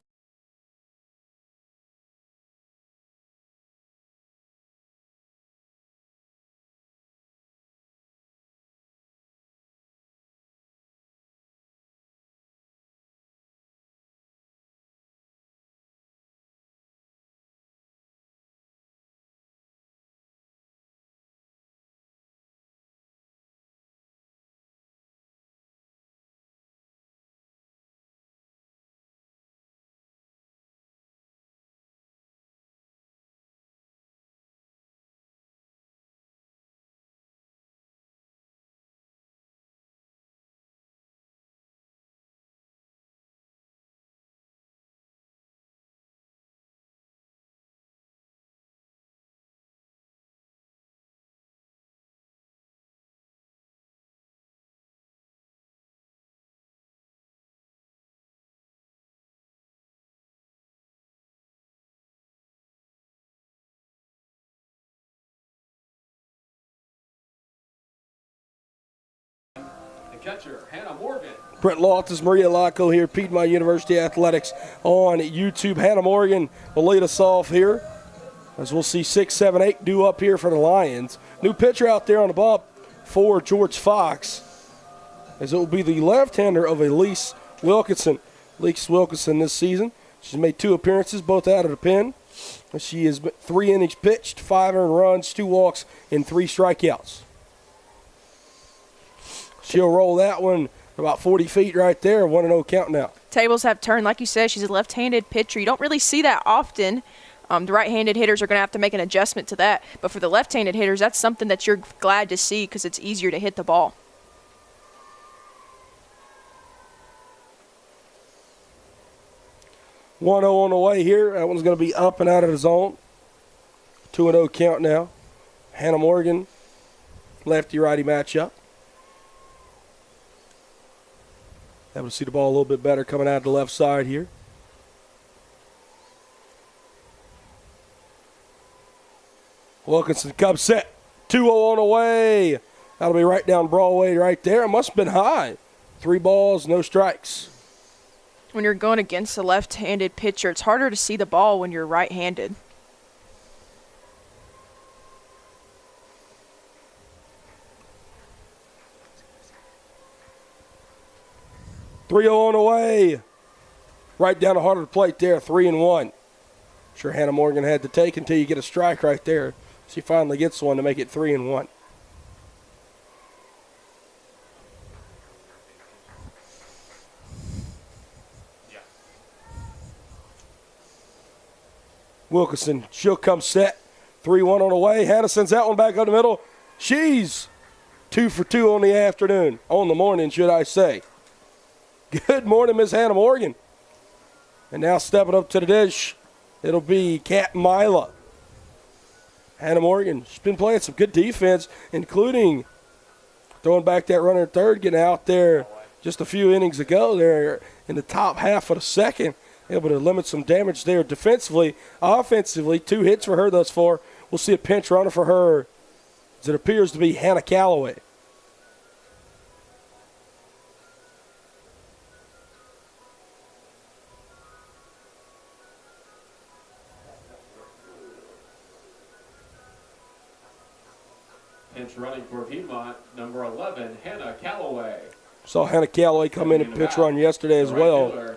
The catcher, Hannah Morgan. Brett Loftus, Maria Laco here, Piedmont University Athletics on YouTube. Hannah Morgan will lead us off here, as we'll see 6, 7, 8 due up here for the Lions. New pitcher out there on the bump for George Fox, as it will be the left-hander of Elise Wilkinson. Elise Wilkinson this season, she's made 2 appearances, both out of the pen. She has 3 innings pitched, 5 earned runs, 2 walks, and 3 strikeouts. She'll roll that one about 40 feet right there, 1-0 count now. Tables have turned. Like you said, she's a left-handed pitcher. You don't really see that often. The right-handed hitters are going to have to make an adjustment to that. But for the left-handed hitters, that's something that you're glad to see because it's easier to hit the ball. One 0 on the way here. That one's going to be up and out of the zone. 2-0 count now. Hannah Morgan, lefty-righty matchup. Able to see the ball a little bit better coming out of the left side here. Wilkinson comes set. 2-0 on the way. That'll be right down Broadway right there. It must have been high. 3 balls, no strikes. When you're going against a left-handed pitcher, it's harder to see the ball when you're right-handed. Three 0 on the way. Right down the heart of the plate there, 3-1. Sure Hannah Morgan had to take until you get a strike right there. She finally gets one to make it 3-1. Wilkinson, she'll come set. 3-1 on the way. Hannah sends that one back up the middle. She's 2 for 2 on the afternoon. On the morning, should I say. Good morning, Miss Hannah Morgan. And now stepping up to the dish, it'll be Kat Mila. Hannah Morgan, she's been playing some good defense, including throwing back that runner at third, getting out there just a few innings ago there in the top half of the second. Able to limit some damage there defensively. Offensively, 2 hits for her thus far. We'll see a pinch runner for her, as it appears to be Hannah Calloway. Pinch running for Piedmont, number 11, Hannah Calloway. Saw Hannah Calloway come in and pitch run yesterday as well.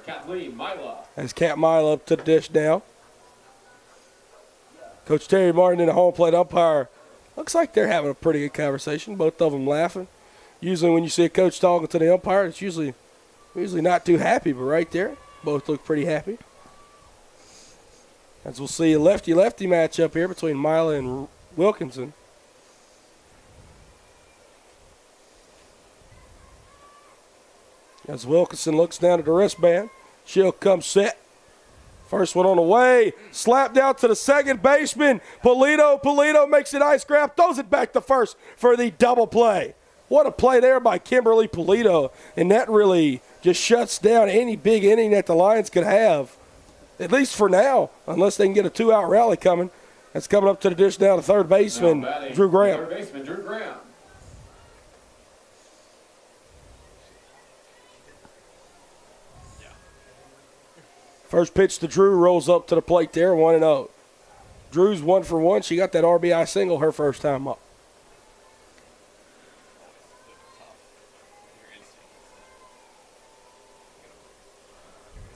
As Kat Mila up to the dish now. Coach Terry Martin and the home plate umpire. Looks like they're having a pretty good conversation. Both of them laughing. Usually when you see a coach talking to the umpire, it's usually not too happy, but right there, both look pretty happy. As we'll see a lefty-lefty matchup here between Mila and Wilkinson. As Wilkinson looks down at the wristband, she'll come set. First one on the way. Slapped down to the second baseman. Polito makes a nice grab. Throws it back to first for the double play. What a play there by Kimberly Polito. And that really just shuts down any big inning that the Lions could have. at least for now, unless they can get a 2-out rally coming. That's coming up to the dish now to third baseman, Drew Graham. Third baseman Drew Graham. First pitch to Drew, rolls up to the plate there, 1-0. Drew's 1 for 1. She got that RBI single her first time up.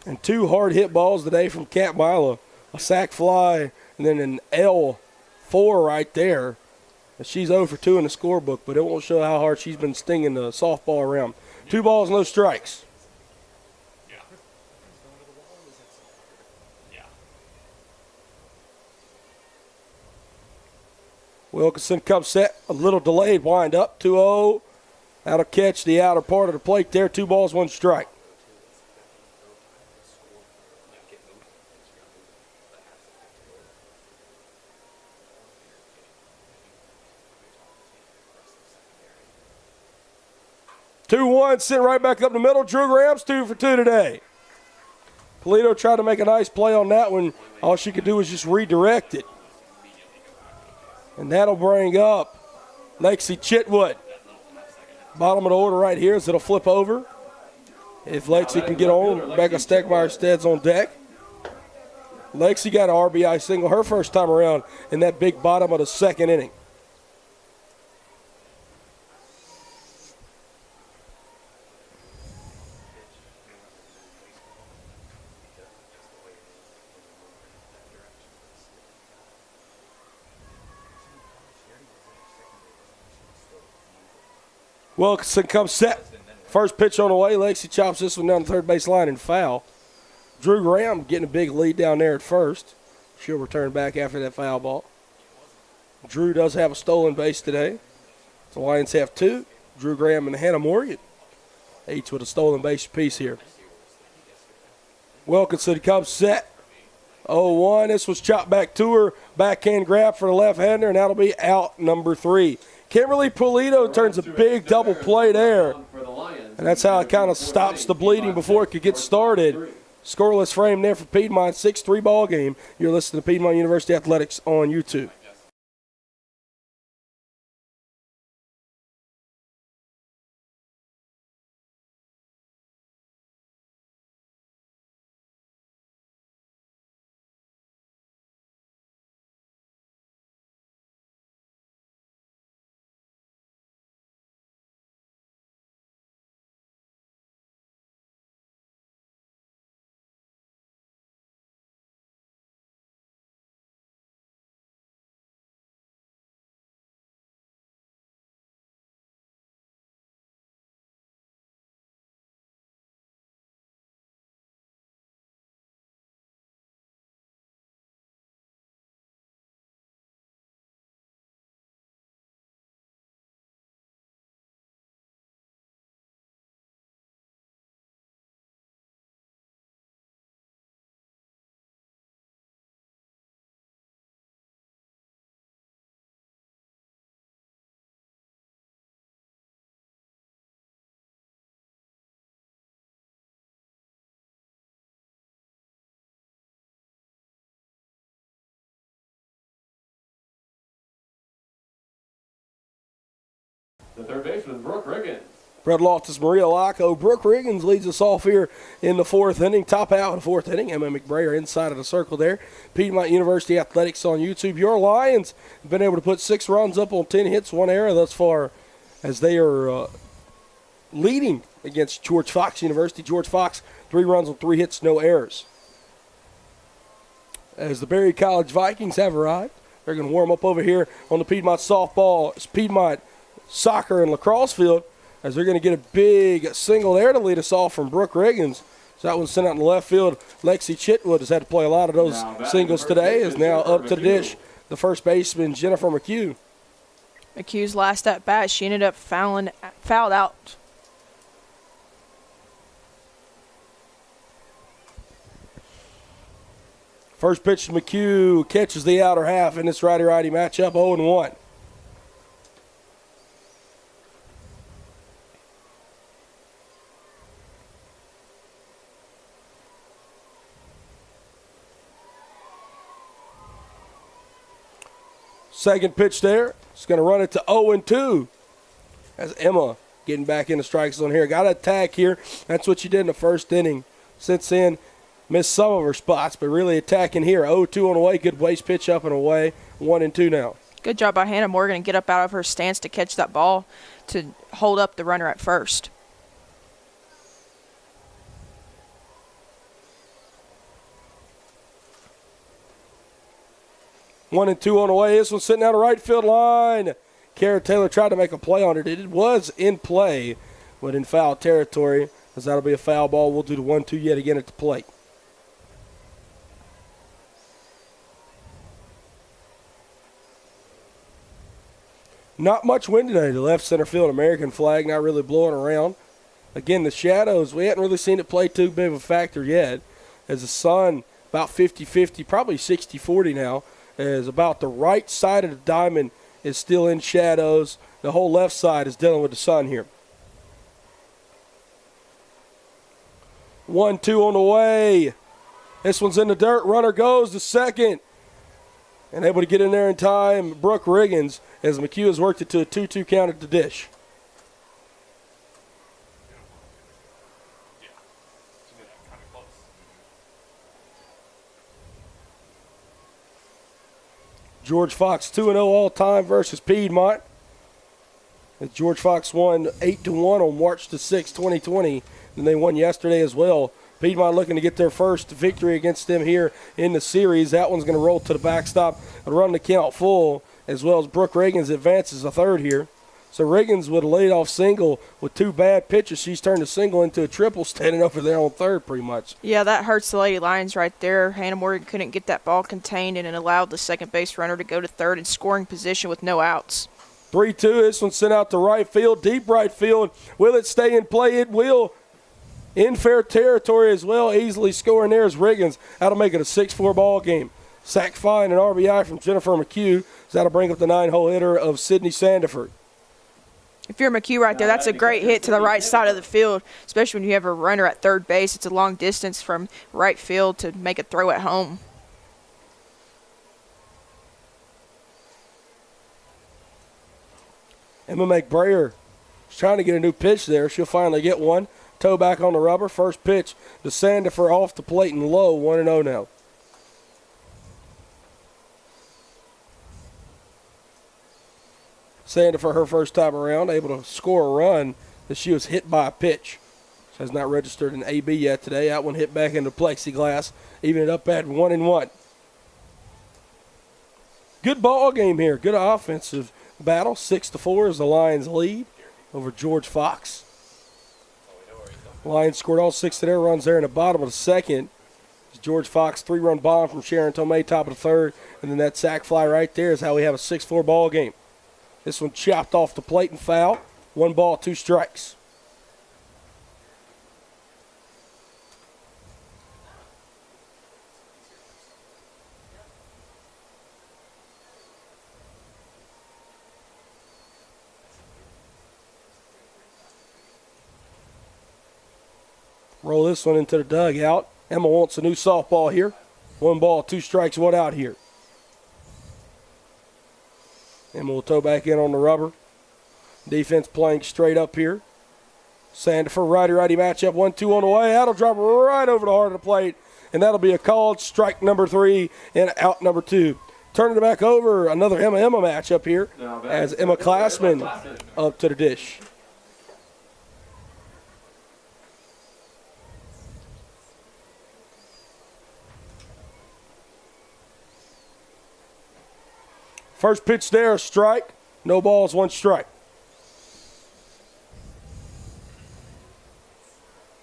And 2 hard hit balls today from Kat Mila. A sac fly and then an L4 right there. And she's 0 for 2 in the scorebook, but it won't show how hard she's been stinging the softball around. 2 balls, no strikes. Wilkinson comes set, a little delayed wind up, 2-0. That'll catch the outer part of the plate there, 2 balls, 1 strike. Two one, sitting right back up the middle. Drew Graham's 2 for 2 today. Polito tried to make a nice play on that one. All she could do was just redirect it. And that'll bring up Lexi Chitwood. Bottom of the order right here as it'll flip over. If Lexi can get on, Rebecca Stegmeyer-Stead's on deck. Lexi got an RBI single her first time around in that big bottom of the second inning. Wilkinson comes set. First pitch on the way. Lexi chops this one down the third base line and foul. Drew Graham getting a big lead down there at first. She'll return back after that foul ball. Drew does have a stolen base today. The Lions have 2. Drew Graham and Hannah Morgan. Each with a stolen base piece here. Wilkinson comes set. 0-1. This was chopped back to her. Backhand grab for the left-hander, and that'll be out number 3. Kimberly Polito turns a big double play there. And that's how it kind of stops the bleeding before it could get started. Scoreless frame there for Piedmont, 6-3 ball game. You're listening to Piedmont University Athletics on YouTube. The third baseman, Brooke Riggins. Brett Loftus, Maria Laco. Brooke Riggins leads us off here in the 4th inning. Top out in the 4th inning. Emma Mcbrayer inside of the circle there. Piedmont University Athletics on YouTube. Your Lions have been able to put 6 runs up on 10 hits, 1 error thus far as they are leading against George Fox University. George Fox, 3 runs on 3 hits, no errors. As the Berry College Vikings have arrived, they're going to warm up over here on the Piedmont Piedmont soccer and lacrosse field, as they're going to get a big single there to lead us off from Brooke Riggins. So that one's sent out in the left field. Lexi Chitwood has had to play a lot of those singles today, is now up to the dish. The first baseman, Jennifer Mchugh. McHugh's last at bat, she ended up fouled out. First pitch to Mchugh, catches the outer half in this righty-righty matchup, 0-1. Second pitch there. It's going to run it to 0-2. As Emma getting back in the strike zone here. Got to attack here. That's what she did in the first inning. Since then, missed some of her spots, but really attacking here. 0-2 on the way. Good base pitch up and away. 1-2 now. Good job by Hannah Morgan to get up out of her stance to catch that ball to hold up the runner at first. One and two on the way. This one's sitting down the right field line. Kara Taylor tried to make a play on it. It was in play, but in foul territory, as that'll be a foul ball. We'll do the 1-2 yet again at the plate. Not much wind today. The left center field American flag not really blowing around. Again, the shadows, we hadn't really seen it play too big of a factor yet. As the sun, about 50-50, probably 60-40 now, is about the right side of the diamond is still in shadows. The whole left side is dealing with the sun here. 1-2 on the way. This one's in the dirt. Runner goes to second. And able to get in there in time, Brooke Riggins, as Mchugh has worked it to a 2-2 count at the dish. George Fox 2-0 all-time versus Piedmont. As George Fox won 8-1 on March the 6th, 2020. And they won yesterday as well. Piedmont looking to get their first victory against them here in the series. That one's going to roll to the backstop and run the count full, as well as Brooke Riggins advances a third here. So Riggins with a leadoff single with two bad pitches. She's turned a single into a triple, standing over there on third pretty much. Yeah, that hurts the Lady Lions right there. Hannah Morgan couldn't get that ball contained, and it allowed the second base runner to go to third in scoring position with no outs. 3-2. This one sent out to right field, deep right field. Will it stay in play? It will. In fair territory as well, easily scoring there is Riggins. That'll make it a 6-4 ball game. Sack fly and an RBI from Jennifer Mchugh. That'll bring up the 9-hole hitter of Sydney Sandiford. If you're Mchugh right there, that's a great hit to the right side of the field, especially when you have a runner at third base. It's a long distance from right field to make a throw at home. Emma Mcbrayer is trying to get a new pitch there. She'll finally get one. Toe back on the rubber. First pitch to Sandifer off the plate and low. 1-0 now. Sandifer, her first time around, able to score a run as she was hit by a pitch. She has not registered an AB yet today. That one hit back into plexiglass, even it up at 1-1. Good ball game here. Good offensive battle. 6-4 as the Lions lead over George Fox. Lions scored all 6 of their runs there in the bottom of the second. George Fox 3-run bomb from Sharon Tomei, top of the third, and then that sack fly right there is how we have a 6-4 ball game. This one chopped off the plate and foul. 1 ball, 2 strikes. Roll this one into the dugout. Emma wants a new softball here. 1 ball, 2 strikes, 1 out here. Emma will toe back in on the rubber. Defense playing straight up here. Sandifer, righty-righty matchup. 1-2 on the way. That'll drop right over the heart of the plate, and that'll be a called strike number 3 and out number 2. Turning it back over, another Emma matchup here as Emma Classman up to the dish. First pitch there, a strike. No balls, 1 strike.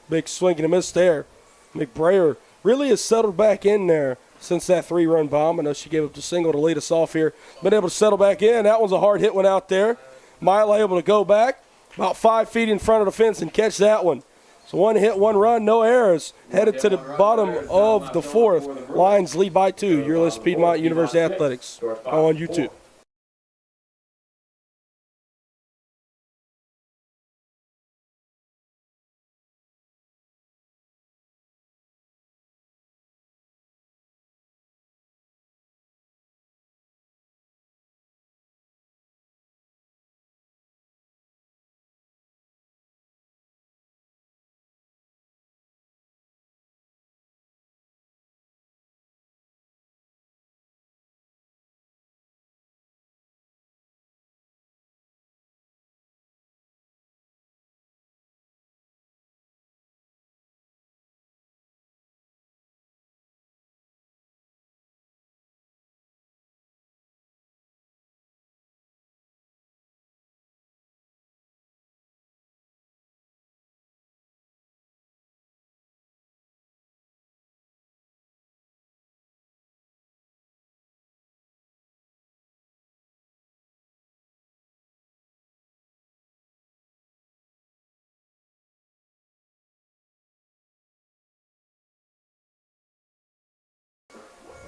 Big swing and a miss there. Mcbrayer really has settled back in there since that 3-run bomb. I know she gave up the single to lead us off here. Been able to settle back in. That one's a hard hit one out there. Mila able to go back about 5 feet in front of the fence and catch that one. So 1 hit, 1 run, no errors. Headed to the bottom of the 4th. Lions lead by 2. You're listening to Piedmont University Athletics on YouTube.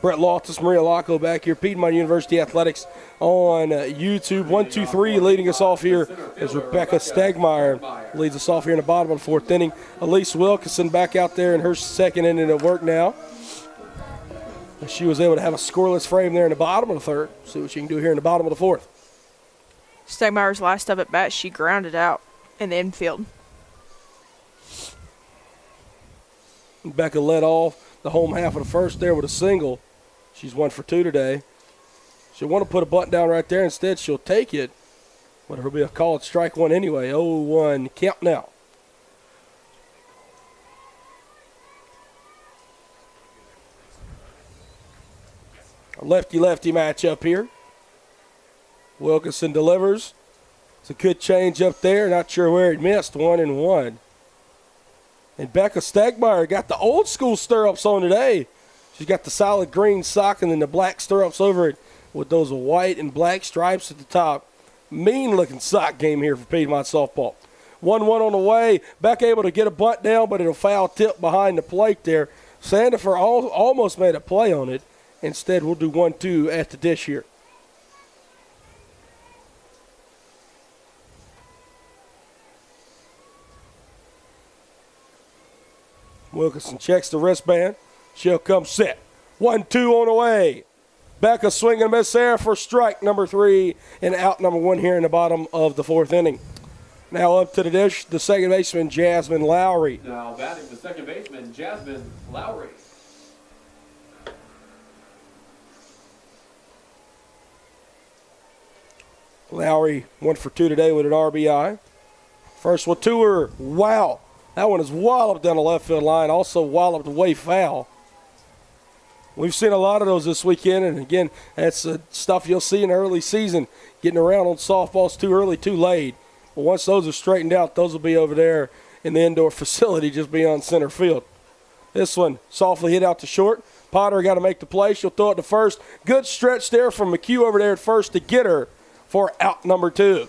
Brett Loftus, Maria Laco back here. Piedmont University Athletics on YouTube. 1-2-3 leading us off here is Rebecca Stegmeyer. Leads us off here in the bottom of the fourth inning. Elise Wilkinson back out there in her second inning of work now. She was able to have a scoreless frame there in the bottom of the third. See what she can do here in the bottom of the fourth. Stegmeyer's last up at bat, she grounded out in the infield. Becca led off the home half of the first there with a single. She's 1 for 2 today. She'll want to put a button down right there. Instead, she'll take it. But it'll be a called strike one anyway. 0-1 count now. A lefty-lefty matchup here. Wilkinson delivers. It's a good change up there. Not sure where it missed. 1-1. And Becca Stegmeyer got the old school stirrups on today. She's got the solid green sock and then the black stirrups over it with those white and black stripes at the top. Mean looking sock game here for Piedmont softball. 1-1 on the way. Becca able to get a bunt down, but it'll foul tip behind the plate there. Sandifer almost made a play on it. Instead, we'll do 1-2 at the dish here. Wilkinson checks the wristband. She'll come set. 1-2 on the way. Becca swing and miss there for strike number 3 and out number 1 here in the bottom of the fourth inning. Now up to the dish, the second baseman, Jasmine Lowry. Now batting the second baseman, Jasmine Lowry. Lowry 1 for 2 today with an RBI. First one to her. Wow. That one is walloped down the left field line. Also walloped way foul. We've seen a lot of those this weekend, and again, that's stuff you'll see in the early season. Getting around on softballs too early, too late. But once those are straightened out, those will be over there in the indoor facility just beyond center field. This one softly hit out to short. Potter got to make the play. She'll throw it to first. Good stretch there from Mchugh over there at first to get her for out number 2.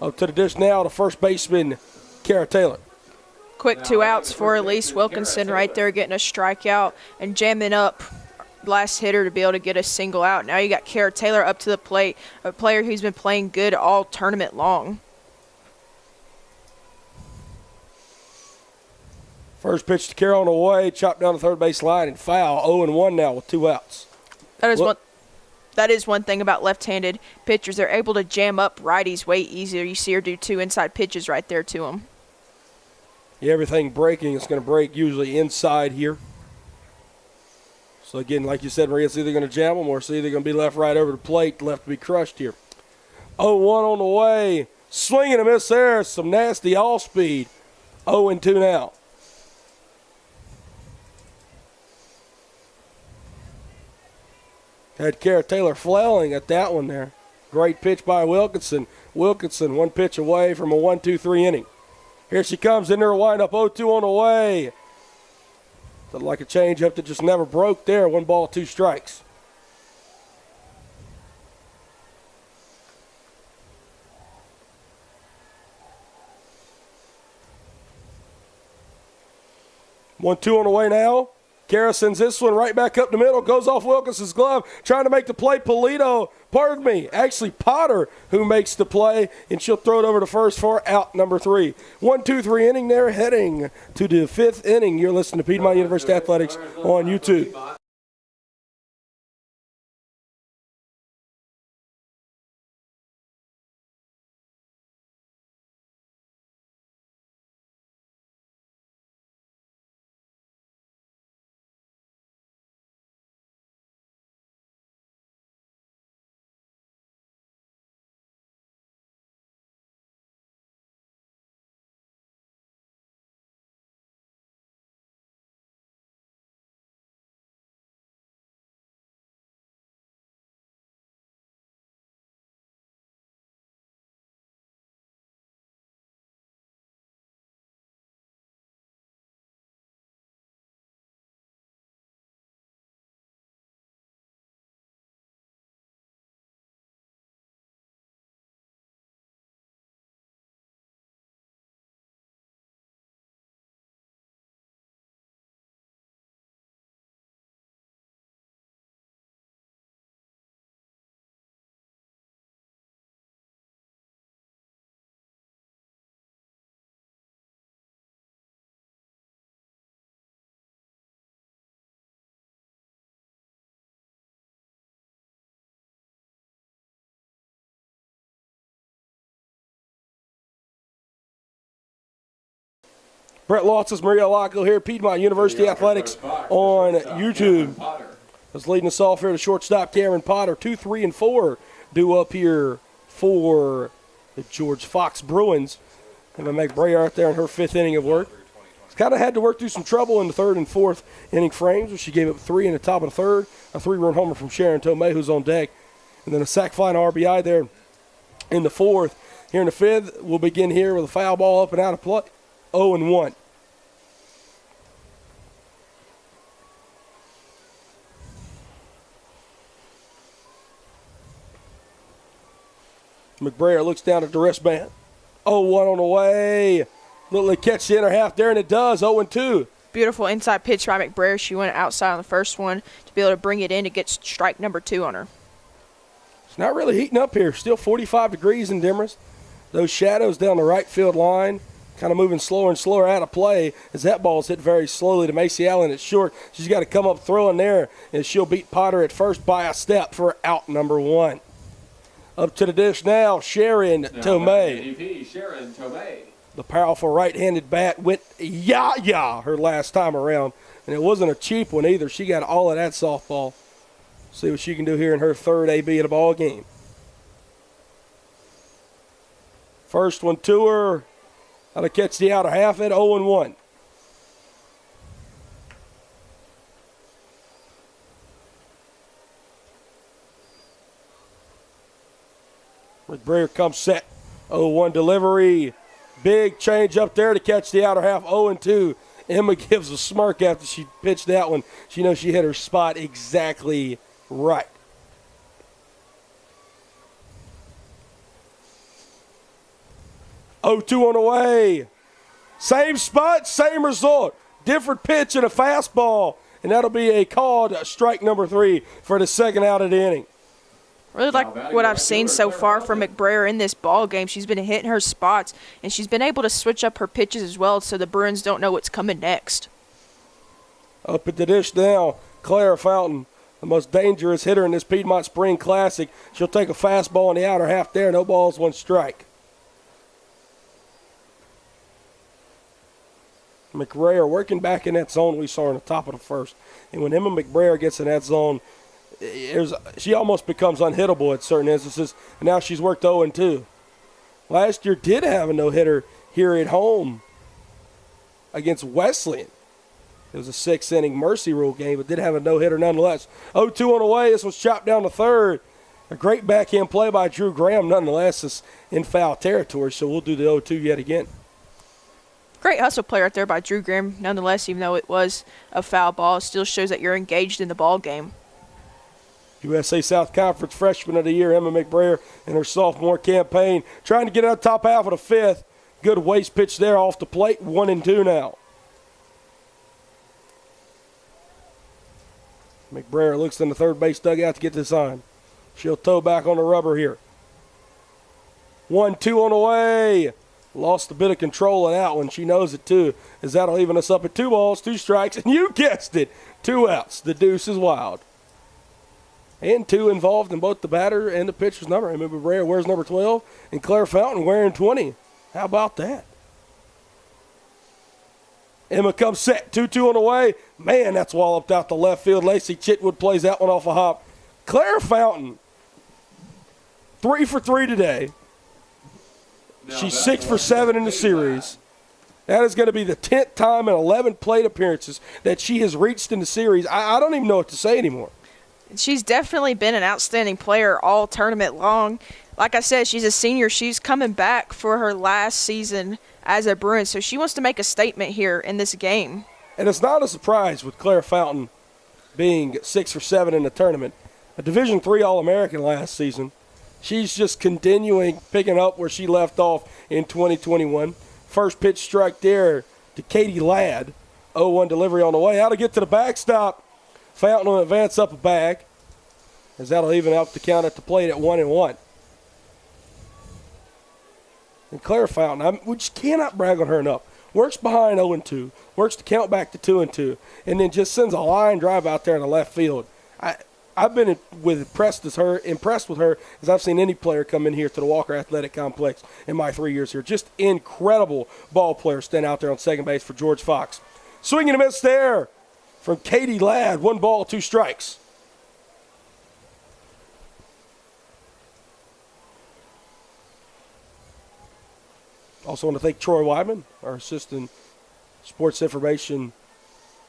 Up to the dish now, the first baseman, Kara Taylor. Quick 2 outs for Elise Wilkinson right there, getting a strikeout and jamming up last hitter to be able to get a single out. Now you got Kara Taylor up to the plate, a player who's been playing good all tournament long. First pitch to Kara on the way, chopped down the third base line and foul. 0-1 now with 2 outs. That is one thing about left-handed pitchers. They're able to jam up righties way easier. You see her do 2 inside pitches right there to them. Yeah, everything breaking is going to break usually inside here. So, again, like you said, Maria, it's either going to jam them or it's either going to be left right over the plate, left to be crushed here. 0-1 on the way. Swing and a miss there. Some nasty all-speed. 0-2 now. Had Kara Taylor flailing at that one there. Great pitch by Wilkinson. Wilkinson 1 pitch away from a 1-2-3 inning. Here she comes in there, windup 0-2 on the way. Looked like a changeup that just never broke there. 1 ball, 2 strikes. One, 2 on the way now. Kara sends this one right back up the middle. Goes off Wilkinson's glove. Trying to make the play. Actually Potter who makes the play. And she'll throw it over to first for out number 3. 1-2-3 inning there. Heading to the 5th inning. You're listening to Piedmont University Athletics on YouTube. Brett Lawson's Maria Laco here, Piedmont University Athletics on YouTube. That's leading us off here to shortstop Cameron Potter. 2, 3, and 4 due up here for the George Fox Bruins. And Mcbrayer out there in her 5th inning of work. She's kind of had to work through some trouble in the 3rd and 4th inning frames, where she gave up 3 in the top of the 3rd. A 3-run homer from Sharon Tomei, who's on deck. And then a sac fly and RBI there in the 4th. Here in the 5th, we'll begin here with a foul ball up and out of play. 0-1. Mcbrayer looks down at the wristband. 0-1 on the way. Little catch the inner half there, and it does. 0-2. Beautiful inside pitch by Mcbrayer. She went outside on the first one to be able to bring it in to get strike number 2 on her. It's not really heating up here. Still 45 degrees in Demers. Those shadows down the right field line kind of moving slower and slower out of play as that ball's hit very slowly to Macy Allen. It's short. She's got to come up throwing there, and she'll beat Potter at first by a step for out number 1. Up to the dish now, Sharon Tomei. Sharon Tomei. The powerful right-handed bat went ya her last time around, and it wasn't a cheap one either. She got all of that softball. See what she can do here in her 3rd AB of the ball game. First one to her. How to catch the outer half at 0-1. Mcbrayer comes set. 0-1 delivery. Big change up there to catch the outer half. 0-2. Emma gives a smirk after she pitched that one. She knows she hit her spot exactly right. Oh, 2 on the way. Same spot, same result. Different pitch and a fastball. And that'll be a called strike number 3 for the second out of the inning. Really like what I've seen so far from Mcbrayer in this ball game. She's been hitting her spots, and she's been able to switch up her pitches as well so the Bruins don't know what's coming next. Up at the dish now, Clara Fountain, the most dangerous hitter in this Piedmont Spring Classic. She'll take a fastball in the outer half there. No balls, 1 strike. Mcbrayer working back in that zone we saw in the top of the 1st. And when Emma Mcbrayer gets in that zone, she almost becomes unhittable at certain instances. And now she's worked 0-2. Last year did have a no-hitter here at home against Wesleyan. It was a 6-inning mercy rule game, but did have a no-hitter nonetheless. 0-2 on the way. This was chopped down to 3rd. A great backhand play by Drew Graham nonetheless is in foul territory, so we'll do the 0-2 yet again. Great hustle play right there by Drew Graham. Nonetheless, even though it was a foul ball, it still shows that you're engaged in the ball game. USA South Conference Freshman of the Year, Emma Mcbrayer, in her sophomore campaign, trying to get out top half of the 5th. Good waste pitch there off the plate, 1-2 now. Mcbrayer looks in the third base dugout to get this on. She'll toe back on the rubber here. 1-2 on the way. Lost a bit of control in that one. She knows it too, as that'll even us up at 2 balls, 2 strikes, and you guessed it, 2 outs. The deuce is wild. And 2 involved in both the batter and the pitcher's number. Emma Mcbrayer wears number 12, and Claire Fountain wearing 20. How about that? Emma comes set, 2-2 on the way. Man, that's walloped out the left field. Lacey Chitwood plays that one off a hop. Claire Fountain, 3 for 3 today. She's 6 for 7 in the series. That is going to be the 10th time in 11 plate appearances that she has reached in the series. I don't even know what to say anymore. She's definitely been an outstanding player all tournament long. Like I said, she's a senior. She's coming back for her last season as a Bruin, so she wants to make a statement here in this game. And it's not a surprise with Claire Fountain being 6 for 7 in the tournament. A Division III All-American last season. She's just continuing, picking up where she left off in 2021. First pitch strike there to Katie Ladd. 0-1 delivery on the way. How to get to the backstop. Fountain will advance up a bag, as that'll even up the count at the plate at 1-1. And Claire Fountain, we just cannot brag on her enough. Works behind 0-2, works to count back to 2-2, and then just sends a line drive out there in the left field. I've been impressed with her as I've seen any player come in here to the Walker Athletic Complex in my 3 years here. Just incredible ball players stand out there on second base for George Fox. Swing and a miss there from Katie Ladd. 1 ball, 2 strikes. Also want to thank Troy Wyman, our assistant sports information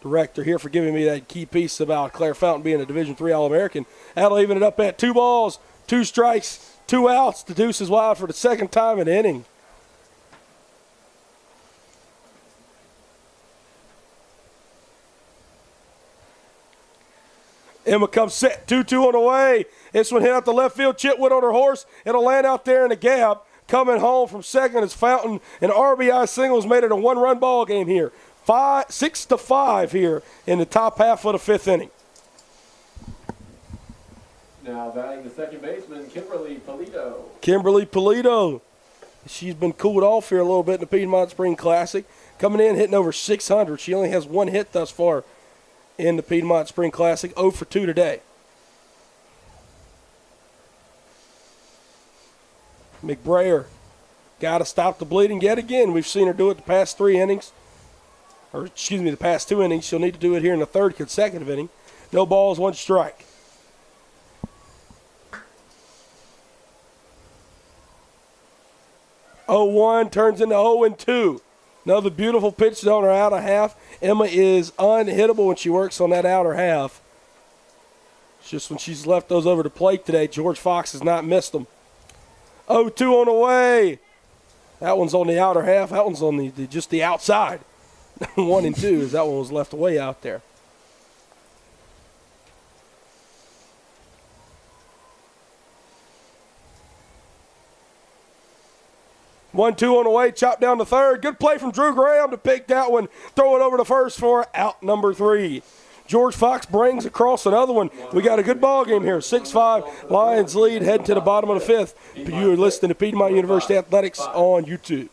director here, for giving me that key piece about Claire Fountain being a Division III All-American. That'll even it up at 2 balls, 2 strikes, 2 outs. The deuce is wild for the second time in the inning. Emma comes set, 2-2 on the way. This one hit out the left field. Chitwood on her horse. It'll land out there in the gap. Coming home from second is Fountain. An RBI single has made it a 1-run ball game here. 6-5 here in the top half of the 5th inning. Now batting the second baseman, Kimberly Polito. Kimberly Polito. She's been cooled off here a little bit in the Piedmont Spring Classic. Coming in, hitting over 600. She only has 1 hit thus far in the Piedmont Spring Classic. 0 for 2 today. Mcbrayer got to stop the bleeding yet again. We've seen her do it the past 3 innings. The past 2 innings. She'll need to do it here in the 3rd consecutive inning. No balls, 1 strike. Oh-1 turns into 0-2. Another beautiful pitch on her outer half. Emma is unhittable when she works on that outer half. It's just when she's left those over the plate today, George Fox has not missed them. 0-2 on the way. That one's on the outer half. That one's on just the outside. 1 and 2 as that one was left away out there. One, 2 on the way, chop down to third. Good play from Drew Graham to pick that one. Throw it over to first for out number 3. George Fox brings across another one. We got a good ball game here. 6-5, Lions lead, heading to the bottom of the 5th. You are listening to Piedmont University Athletics on YouTube.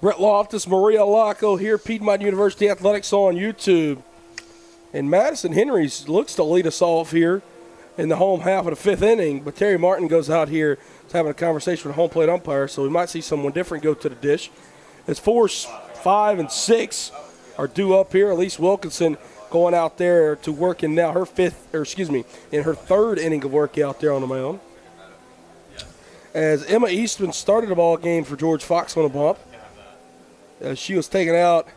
Brett Loftus, Maria Laco here, Piedmont University Athletics on YouTube. And Madison Henry looks to lead us off here in the home half of the 5th inning. But Terry Martin goes out here having a conversation with the home plate umpire, so we might see someone different go to the dish. As 4, 5, and 6 are due up here. Elise Wilkinson going out there to work in now her 3rd inning of work out there on the mound. As Emma Eastman started the ball game for George Fox on a bump. She was taken out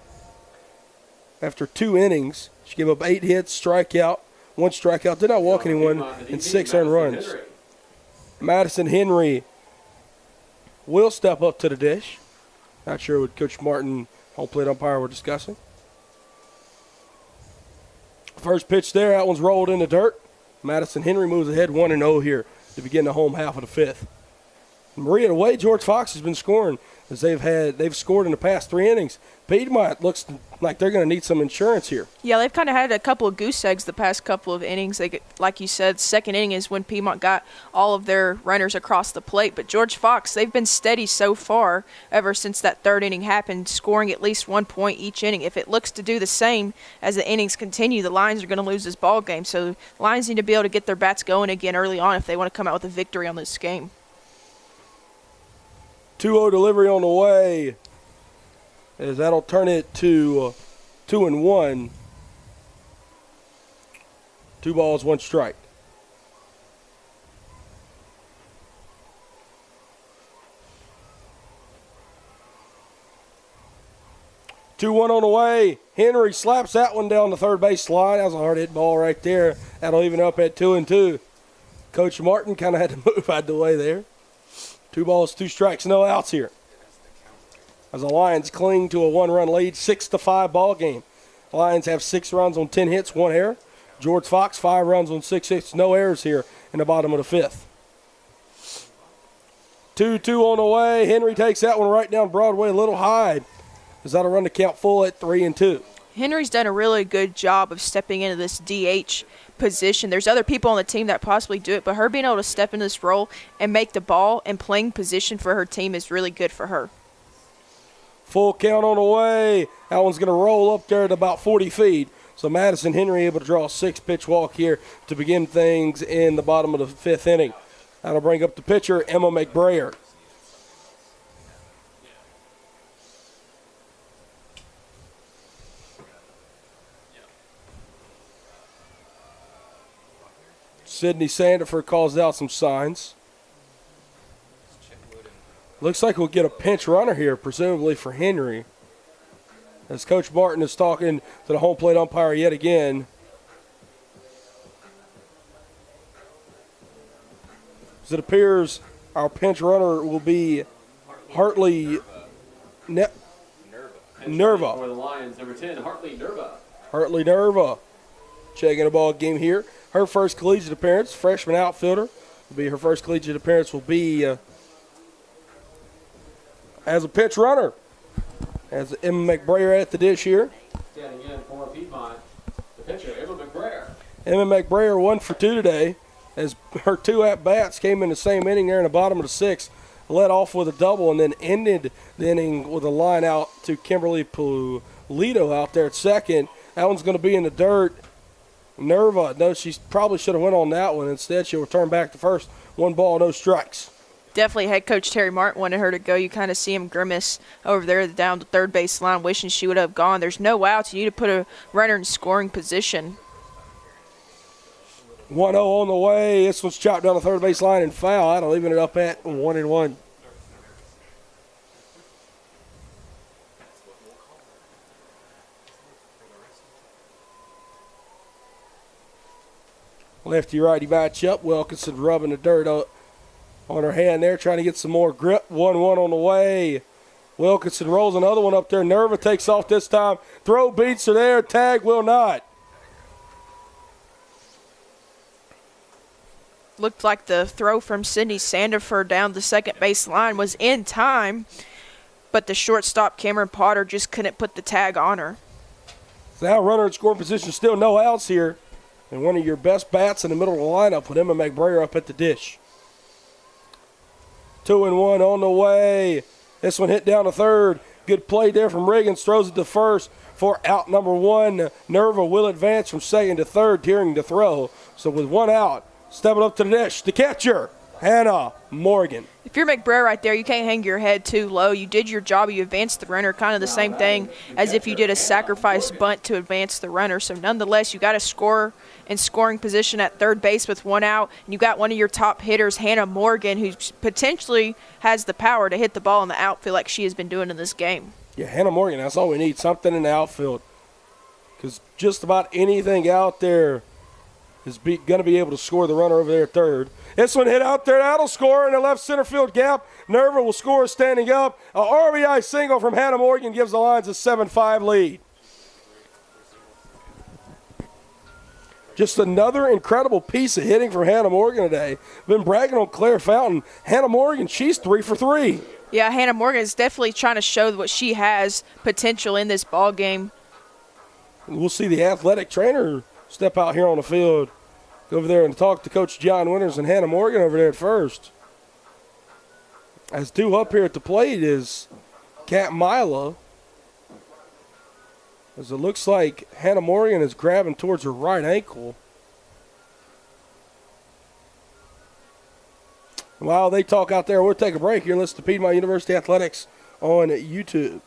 after 2 innings. She gave up 8 hits, strikeout, 1 strikeout, did not walk anyone, and 6 earned runs. Madison Henry will step up to the dish. Not sure what Coach Martin, home plate umpire, were discussing. First pitch there, that one's rolled in the dirt. Madison Henry moves ahead 1-0 here to begin the home half of the 5th. Maria, the way George Fox has been scoring, as they've scored in the past 3 innings. Piedmont looks like they're going to need some insurance here. Yeah, they've kind of had a couple of goose eggs the past couple of innings. Like you said, 2nd inning is when Piedmont got all of their runners across the plate. But George Fox, they've been steady so far ever since that 3rd inning happened, scoring at least 1 point each inning. If it looks to do the same as the innings continue, the Lions are going to lose this ball game. So the Lions need to be able to get their bats going again early on if they want to come out with a victory on this game. 2-0 delivery on the way. as that'll turn it to 2-1. 2 balls, 1 strike. Two one on the way. Henry slaps that one down the third base line. That was a hard hit ball right there. That'll even up at 2-2. Coach Martin kind of had to move out of the way there. 2 balls, 2 strikes, no outs here. As the Lions cling to a 1-run lead, 6-5 ball game. The Lions have 6 runs on 10 hits, 1 error. George Fox, 5 runs on 6 hits, no errors here in the bottom of the 5th. 2-2 on the way. Henry takes that one right down Broadway, a little high. As that'll run the count full at 3-2. Henry's done a really good job of stepping into this DH position. There's other people on the team that possibly do it, but her being able to step into this role and make the ball and playing position for her team is really good for her. Full count on the way. That one's going to roll up there at about 40 feet. So Madison Henry able to draw a 6-pitch walk here to begin things in the bottom of the 5th inning. That'll bring up the pitcher, Emma Mcbrayer. Sydney Sandiford calls out some signs. Looks like we'll get a pinch runner here, presumably for Henry. As Coach Martin is talking to the home plate umpire yet again. As it appears, our pinch runner will be Hartley Nerva. For the Lions, number 10, Hartley Nerva. Hartley Nerva checking a ball game here. Her first collegiate appearance, freshman outfielder, will be her first collegiate appearance will be as a pitch runner. As Emma Mcbrayer at the dish here. Standing in for Piedmont, the pitcher, Emma Mcbrayer. Emma Mcbrayer 1 for 2 today, as her 2 at-bats came in the same inning there in the bottom of the 6th. Led off with a double and then ended the inning with a line out to Kimberly Polito out there at second. That one's going to be in the dirt. Nerva, no, she probably should have went on that one. Instead, she'll return back to first. 1 ball, no strikes. Definitely head coach Terry Martin wanted her to go. You kind of see him grimace over there down the third base line, wishing she would have gone. There's no outs. You need to put a runner in scoring position. 1-0 on the way. This one's chopped down the third base line and foul. That'll even it up at 1-1. Lefty-righty matchup. Wilkinson rubbing the dirt on her hand there, trying to get some more grip. 1-1 on the way. Wilkinson rolls another one up there. Nerva takes off this time. Throw beats her there. Tag will not. Looked like the throw from Sydney Sandiford down the second base line was in time, but the shortstop Cameron Potter just couldn't put the tag on her. So now runner in scoring position, still no outs here. And one of your best bats in the middle of the lineup with Emma Mcbrayer up at the dish. 2-1 on the way. This one hit down to third. Good play there from Riggins. Throws it to first for out number 1. Nerva will advance from second to third during the throw. So with 1 out, stepping up to the dish, the catcher, Hannah Morgan. If you're Mcbrayer right there, you can't hang your head too low. You did your job. You advanced the runner, kind of the same thing as if you did a sacrifice bunt to advance the runner. So nonetheless, you got a scorer in scoring position at third base with 1 out. And you got one of your top hitters, Hannah Morgan, who potentially has the power to hit the ball in the outfield like she has been doing in this game. Yeah, Hannah Morgan, that's all we need, something in the outfield. Because just about anything out there is going to be able to score the runner over there at third. This one hit out there. That'll score in the left center field gap. Nerva will score standing up. A RBI single from Hannah Morgan gives the Lions a 7-5 lead. Just another incredible piece of hitting from Hannah Morgan today. Been bragging on Claire Fountain. Hannah Morgan, she's 3 for 3. Yeah, Hannah Morgan is definitely trying to show what she has potential in this ball game. We'll see the athletic trainer step out here on the field, go over there and talk to Coach John Winters and Hannah Morgan over there at first. As due up here at the plate is Kat Mila. As it looks like Hannah Morgan is grabbing towards her right ankle. While they talk out there, we'll take a break here and listen to Piedmont University Athletics on YouTube.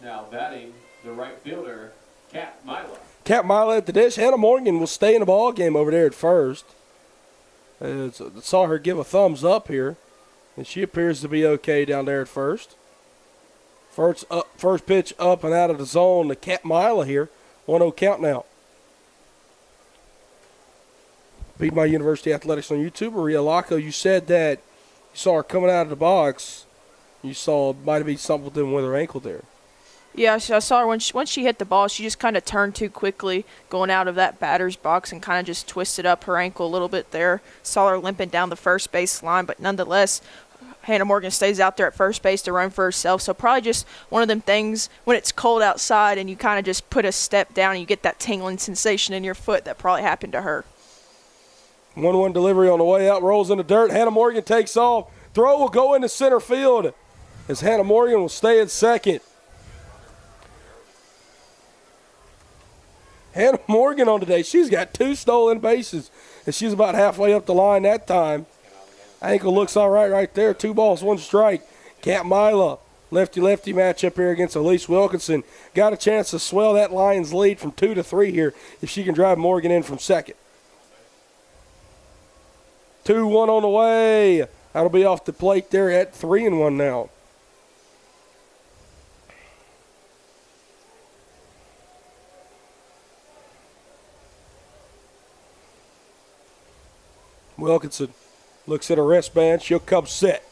Now batting the right fielder, Kat Mila. Kat Mila at the dish. Hannah Morgan will stay in the ball game over there at first. Saw her give a thumbs up here, and she appears to be okay down there at first. First pitch up and out of the zone to Kat Mila here. 1-0 count now. Piedmont University Athletics on YouTube. Maria Laco, you said that you saw her coming out of the box. You saw it might be something with her ankle there. Yeah, I saw her once she hit the ball, she just kind of turned too quickly going out of that batter's box and kind of just twisted up her ankle a little bit there. Saw her limping down the first base line, but nonetheless, Hannah Morgan stays out there at first base to run for herself. So probably just one of them things when it's cold outside and you kind of just put a step down and you get that tingling sensation in your foot that probably happened to her. 1-1 delivery on the way out, rolls in the dirt. Hannah Morgan takes off. Throw will go into center field as Hannah Morgan will stay at second. Hannah Morgan on today, she's got 2 stolen bases, and she's about halfway up the line that time. Ankle looks all right there. 2 balls, 1 strike. Kat Mila, lefty-lefty matchup here against Elise Wilkinson. Got a chance to swell that Lions lead from 2-3 here if she can drive Morgan in from second. 2-1 on the way. That'll be off the plate there at 3-1 now. Wilkinson looks at her wristband. She'll come set.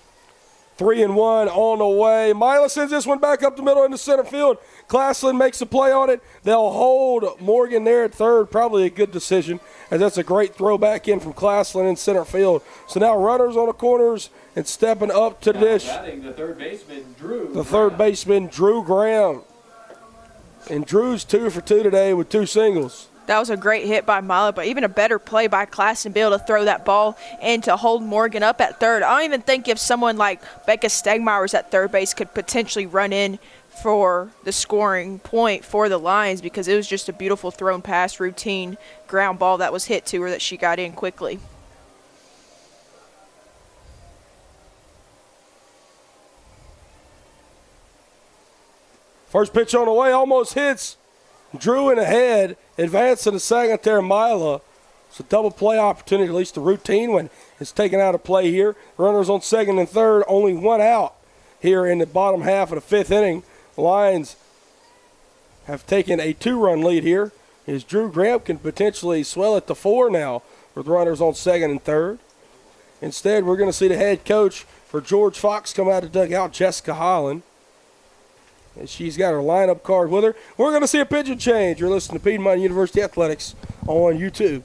3-1 on the way. Mila sends this one back up the middle into center field. Claslin makes a play on it. They'll hold Morgan there at third. Probably a good decision, as that's a great throw back in from Claslin in center field. So now runners on the corners and stepping up to the dish. Batting the third baseman, Drew. The third baseman, Drew Graham. And Drew's 2 for 2 today with 2 singles. That was a great hit by Mila, but even a better play by Class and be able to throw that ball and to hold Morgan up at third. I don't even think if someone like Becca Stegmeyer was at third base could potentially run in for the scoring point for the Lions, because it was just a beautiful thrown pass, routine ground ball that was hit to her that she got in quickly. First pitch on the way, almost hits. Drew in ahead, advancing to second there, Mila. It's a double play opportunity, at least the routine one is taken out of play here. Runners on second and third, only 1 out here in the bottom half of the 5th inning. The Lions have taken a 2-run lead here, as Drew Graham can potentially swell it to 4 now with runners on second and third. Instead, we're going to see the head coach for George Fox come out of the dugout, Jessica Holland. And she's got her lineup card with her. We're going to see a pitching change. You're listening to Piedmont University Athletics on YouTube.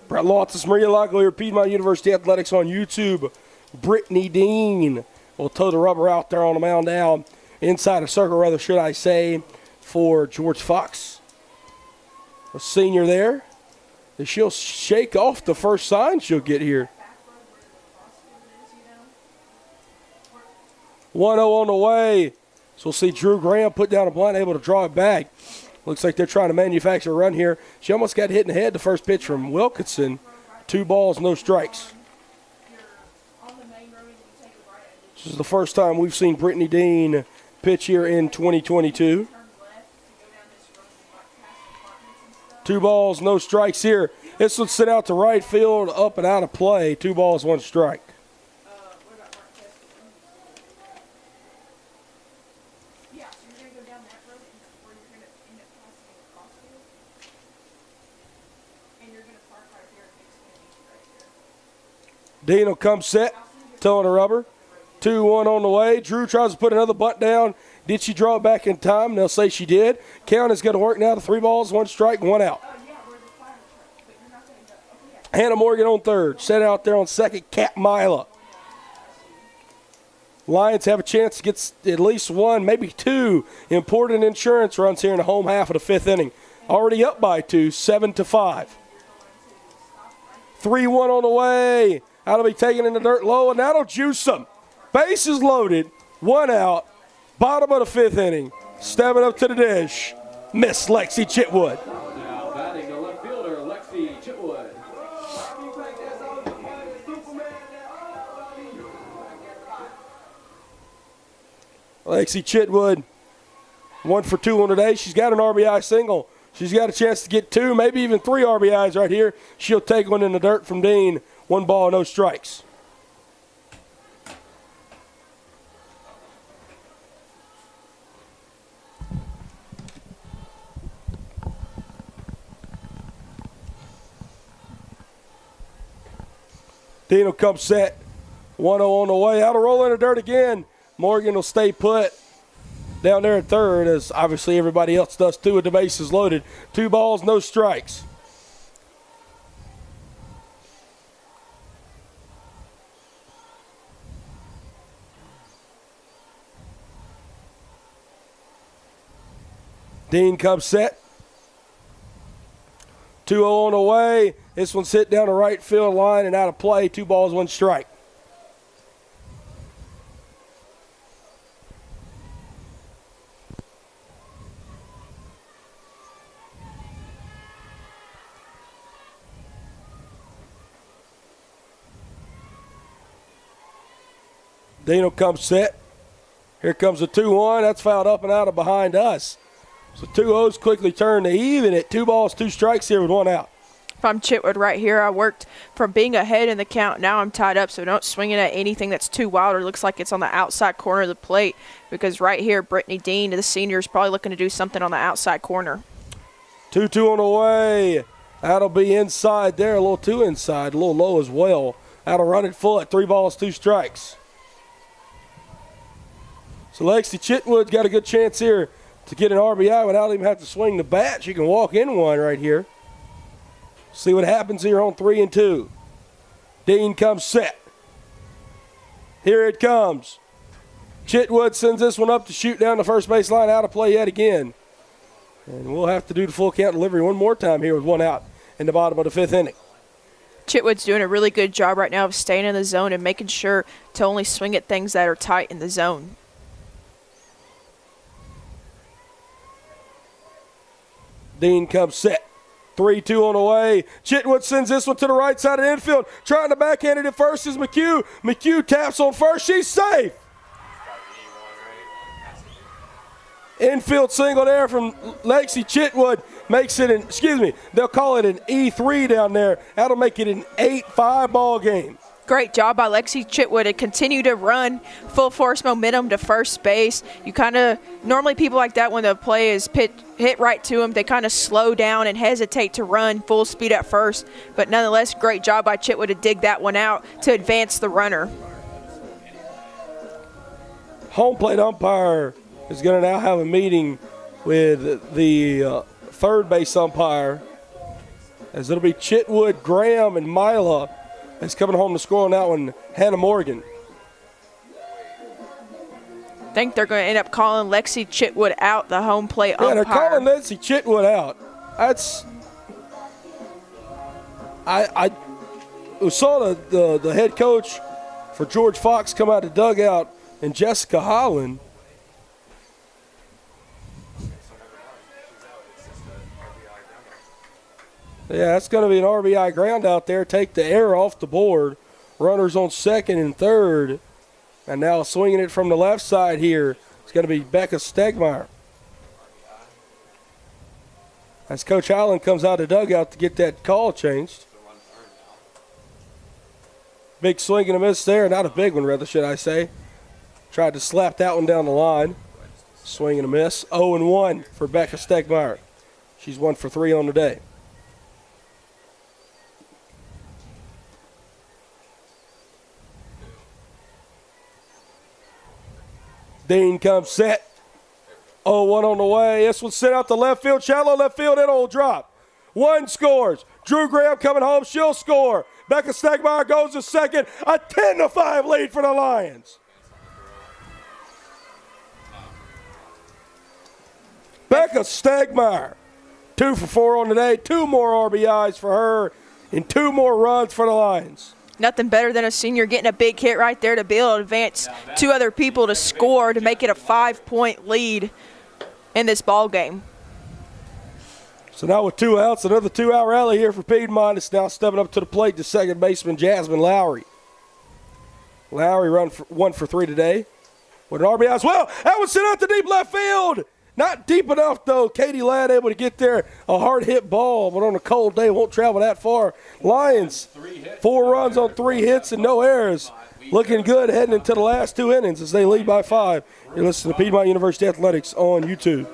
Brett Loftus, Maria Lago here, Piedmont University Athletics on YouTube. Brittany Dean will toe the rubber out there on the mound now. Inside the circle, rather, should I say, for George Fox. a senior there. And she'll shake off the first sign she'll get here. 1-0 on the way. So we'll see Drew Graham put down a blunt, able to draw it back. Looks like they're trying to manufacture a run here. She almost got hit in the head the first pitch from Wilkinson. 2 balls, no strikes. This is the first time we've seen Brittany Dean pitch here in 2022. 2 balls, no strikes here. This one sent out to right field, up and out of play. 2 balls, 1 strike. Dean will come set, towing the rubber. 2-1 on the way. Drew tries to put another bunt down. Did she draw it back in time? They'll say she did. Count is going to work now to 3 balls, 1 strike, 1 out. Hannah Morgan on third. Set out there on second, Kat Mila. Lions have a chance to get at least 1, maybe 2 important insurance runs here in the home half of the 5th inning. Already up by 2, 7-5. 3-1 on the way. That'll be taken in the dirt low, and that'll juice them. Bases loaded, 1 out, bottom of the 5th inning. Stepping up to the dish, Miss Lexi Chitwood. Now batting the left fielder, Lexi Chitwood. Lexi Chitwood, 1 for 2 on the day. She's got an RBI single. She's got a chance to get 2, maybe even 3 RBIs right here. She'll take one in the dirt from Dean. 1 ball, no strikes. Dean will come set. 1-0 on the way. Out of roll in the dirt again. Morgan will stay put down there at third, as obviously everybody else does too with the bases loaded. 2 balls, no strikes. Dean comes set. 2-0 on the way. This one's hit down the right field line and out of play. 2 balls, 1 strike. Dean will come set. Here comes a 2-1. That's fouled up and out of behind us. So 2-0s quickly turn to even at 2 balls, 2 strikes here with 1 out. If I'm Chitwood right here, I worked from being ahead in the count. Now I'm tied up, so don't swing it at anything that's too wild or looks like it's on the outside corner of the plate, because right here, Brittany Dean, the senior, is probably looking to do something on the outside corner. 2-2 on the way. That'll be inside there, a little too inside, a little low as well. That'll run it full at 3 balls, 2 strikes. So Lexi Chitwood's got a good chance here to get an RBI without even having to swing the bat. She can walk in one right here. See what happens here on 3-2. Dean comes set. Here it comes. Chitwood sends this one up to shoot down the first base line, out of play yet again. And we'll have to do the full count delivery one more time here with 1 out in the bottom of the 5th inning. Chitwood's doing a really good job right now of staying in the zone and making sure to only swing at things that are tight in the zone. Dean comes set. 3-2 on the way. Chitwood sends this one to the right side of the infield. Trying to backhand it at first is Mchugh. Mchugh taps on first. She's safe. Infield single there from Lexi Chitwood makes it an, they'll call it an E3 down there. That'll make it an 8-5 ball game. Great job by Lexi Chitwood to continue to run full force momentum to first base. You kind of, normally people like that, when the play is hit right to them, they kind of slow down and hesitate to run full speed at first. But nonetheless, great job by Chitwood to dig that one out to advance the runner. Home plate umpire is going to now have a meeting with the third base umpire, as it'll be Chitwood, Graham, and Mila. Is coming home to score on that one, Hannah Morgan. I think they're going to end up calling Lexi Chitwood out, the home plate umpire. Yeah, they're calling Lexi Chitwood out. That's I saw the head coach for George Fox come out of the dugout, and Jessica Holland. Yeah, that's going to be an RBI ground out there. Take the error off the board. Runners on second and third. And now swinging it from the left side here, it's going to be Becca Stegmeyer. As Coach Allen comes out of the dugout to get that call changed. Big swing and a miss there. Not a big one, rather, should I say. Tried to slap that one down the line. Swing and a miss. 0-1 for Becca Stegmeyer. She's 1 for 3 on the day. Dean comes set. 0-1 on the way. This one's sent out to left field. Shallow left field. It'll drop. One scores. Drew Graham coming home. She'll score. Becca Stegmeyer goes to second. A 10-5 lead for the Lions. Becca Stegmeyer, 2 for 4 on the day. 2 more RBIs for her and 2 more runs for the Lions. Nothing better than a senior getting a big hit right there to be able to advance 2 other people to score to make it a 5-point lead in this ball game. So now with 2 outs, another 2-out rally here for Piedmont. It's now stepping up to the plate to second baseman Jasmine Lowry. Lowry run 1 for 3 today with an RBI as well. That was sent out to deep left field. Not deep enough, though. Katie Ladd able to get there. A hard-hit ball, but on a cold day won't travel that far. Lions, 4 runs on 3 hits and no errors. Looking good heading into the last 2 innings as they lead by 5. You're listening to Piedmont University Athletics on YouTube.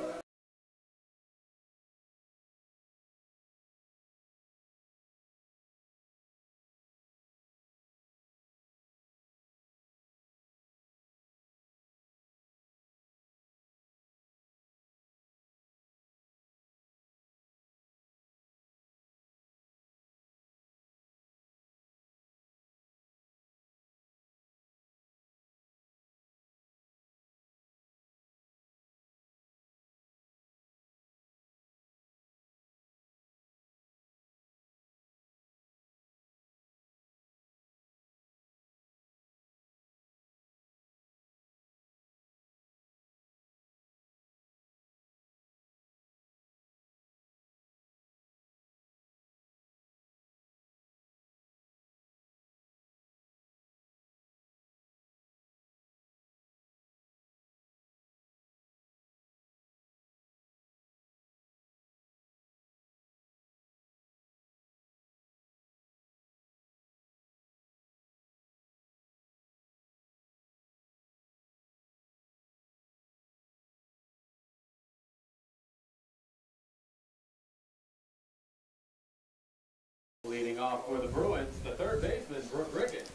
Leading off for the Bruins, the third baseman, Brooke Rickett.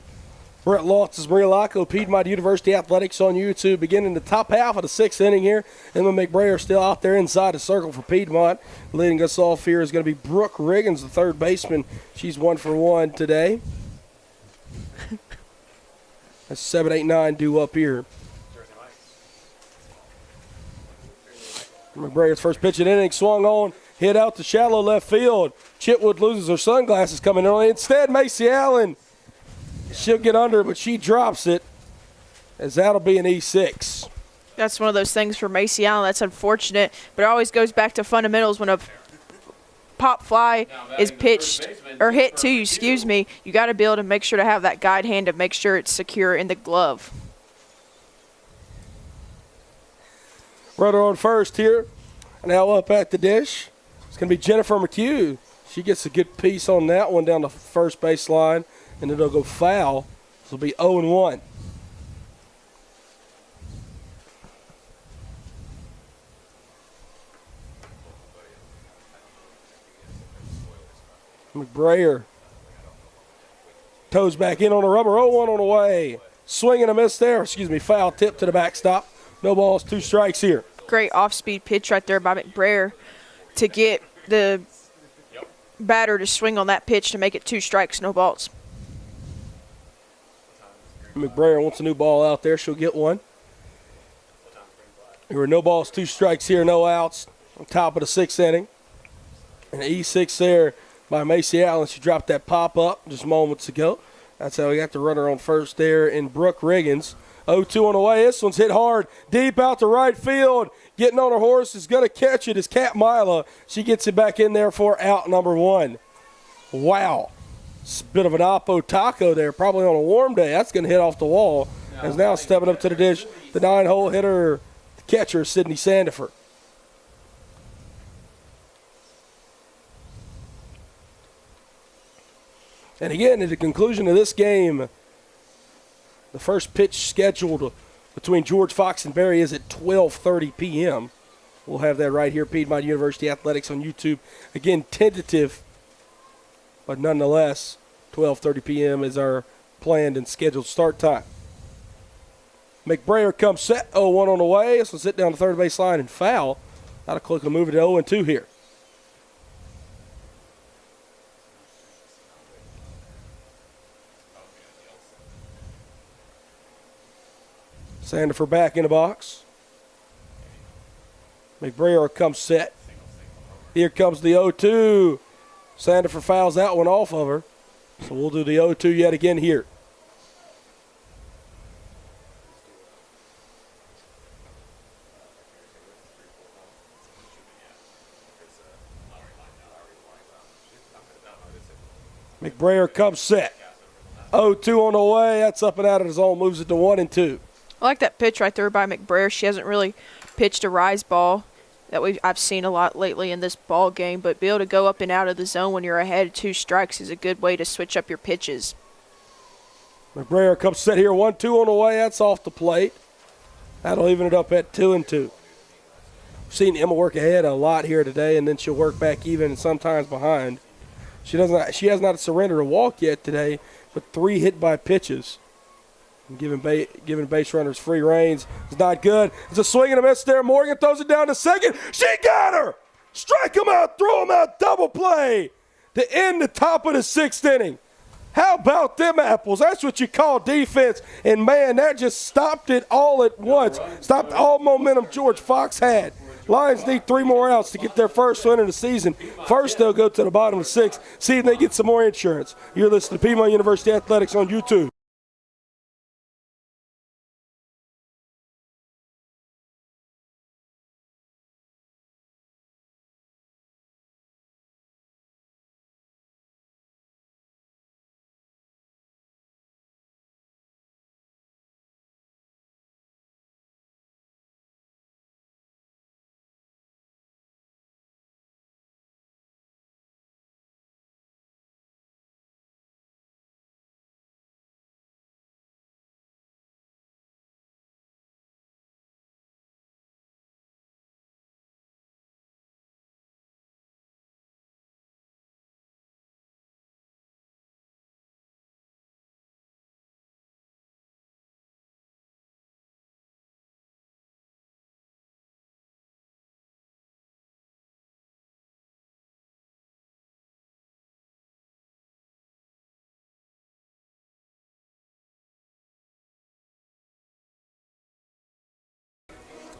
Brett Loftus, Maria Laco, Piedmont University Athletics on YouTube, beginning the top half of the 6th inning here. Emma Mcbrayer still out there inside the circle for Piedmont. Leading us off here is going to be Brooke Riggins, the third baseman. She's 1 for 1 today. That's 7, 8, 9 due up here. Mcbrayer's first pitch of the inning swung on, hit out to shallow left field. Chitwood loses her sunglasses coming early. Instead, Macy Allen, she'll get under, but she drops it, as that'll be an E6. That's one of those things for Macy Allen. That's unfortunate, but it always goes back to fundamentals. When a pop fly is pitched or hit to you, excuse me, you got to be able to make sure to have that guide hand to make sure it's secure in the glove. Runner on first here. Now up at the dish. It's going to be Jennifer Mchugh. She gets a good piece on that one down the first base line, and it'll go foul. It'll be 0-1. Mcbrayer toes back in on the rubber. 0-1 on the way. Swing and a miss there. Excuse me, foul tip to the backstop. No balls, 2 strikes here. Great off-speed pitch right there by Mcbrayer to get the batter to swing on that pitch to make it 2 strikes, no balls. Mcbrayer wants a new ball out there. She'll get one. There were no balls, 2 strikes here, no outs on top of the 6th inning. And E6 there by Macy Allen. She dropped that pop-up just moments ago. That's how we got the runner on first there in Brooke Riggins. 0-2 on the way. This one's hit hard, deep out to right field. Getting on her horse is going to catch it is Kat Mila. She gets it back in there for out number 1. Wow. It's a bit of an oppo taco there, probably on a warm day. That's going to hit off the wall. As now stepping up to the dish, the 9-hole hitter, the catcher, Sydney Sandifer. And again, at the conclusion of this game, the first pitch scheduled between George Fox and Barry is at 12:30 p.m. We'll have that right here, Piedmont University Athletics on YouTube. Again, tentative, but nonetheless, 12:30 p.m. is our planned and scheduled start time. Mcbrayer comes set, 0-1 on the way. This will sit down the third base line and foul. Not a click to move it to 0-2 here. Sandifer back in the box. Mcbrayer comes set. Here comes the 0-2. Sandifer fouls that one off of her. So we'll do the 0-2 yet again here. Mcbrayer comes set. 0-2 on the way. That's up and out of the zone. Moves it to 1-2. I like that pitch right there by Mcbrayer. She hasn't really pitched a rise ball that I've seen a lot lately in this ball game, but be able to go up and out of the zone when you're ahead 2 strikes is a good way to switch up your pitches. Mcbrayer comes set here. 1-2 on the way. That's off the plate. That'll even it up at 2-2. We've seen Emma work ahead a lot here today, and then she'll work back even and sometimes behind. She has not surrendered a walk yet today, but 3 hit by pitches. And giving base runners free reins is not good. It's a swing and a miss there. Morgan throws it down to second. She got her! Strike him out, throw him out, double play to end the top of the 6th inning. How about them apples? That's what you call defense. And, man, that just stopped it all at once. Stopped all momentum George Fox had. Lions need 3 more outs to get their first win of the season. First, they'll go to the bottom of the 6th, see if they get some more insurance. You're listening to Piedmont University Athletics on YouTube.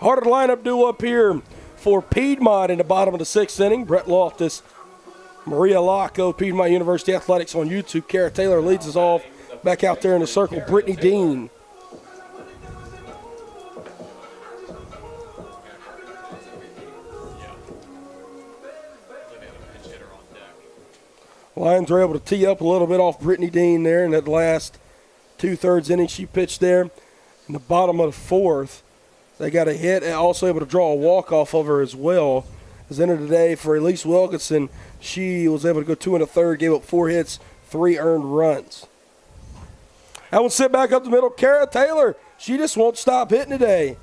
Harder lineup due up here for Piedmont in the bottom of the 6th inning. Brett Loftus, Maria Locke of Piedmont University Athletics on YouTube. Kara Taylor leads us off. Back out there in the circle, Brittany Dean. Lions are able to tee up a little bit off Brittany Dean there in that last 2/3 inning she pitched there. In the bottom of the 4th, they got a hit and also able to draw a walk off of her as well. At the end of the day, for Elise Wilkinson, she was able to go 2 1/3, gave up 4 hits, 3 earned runs. That one sit back up the middle. Kara Taylor, she just won't stop hitting today.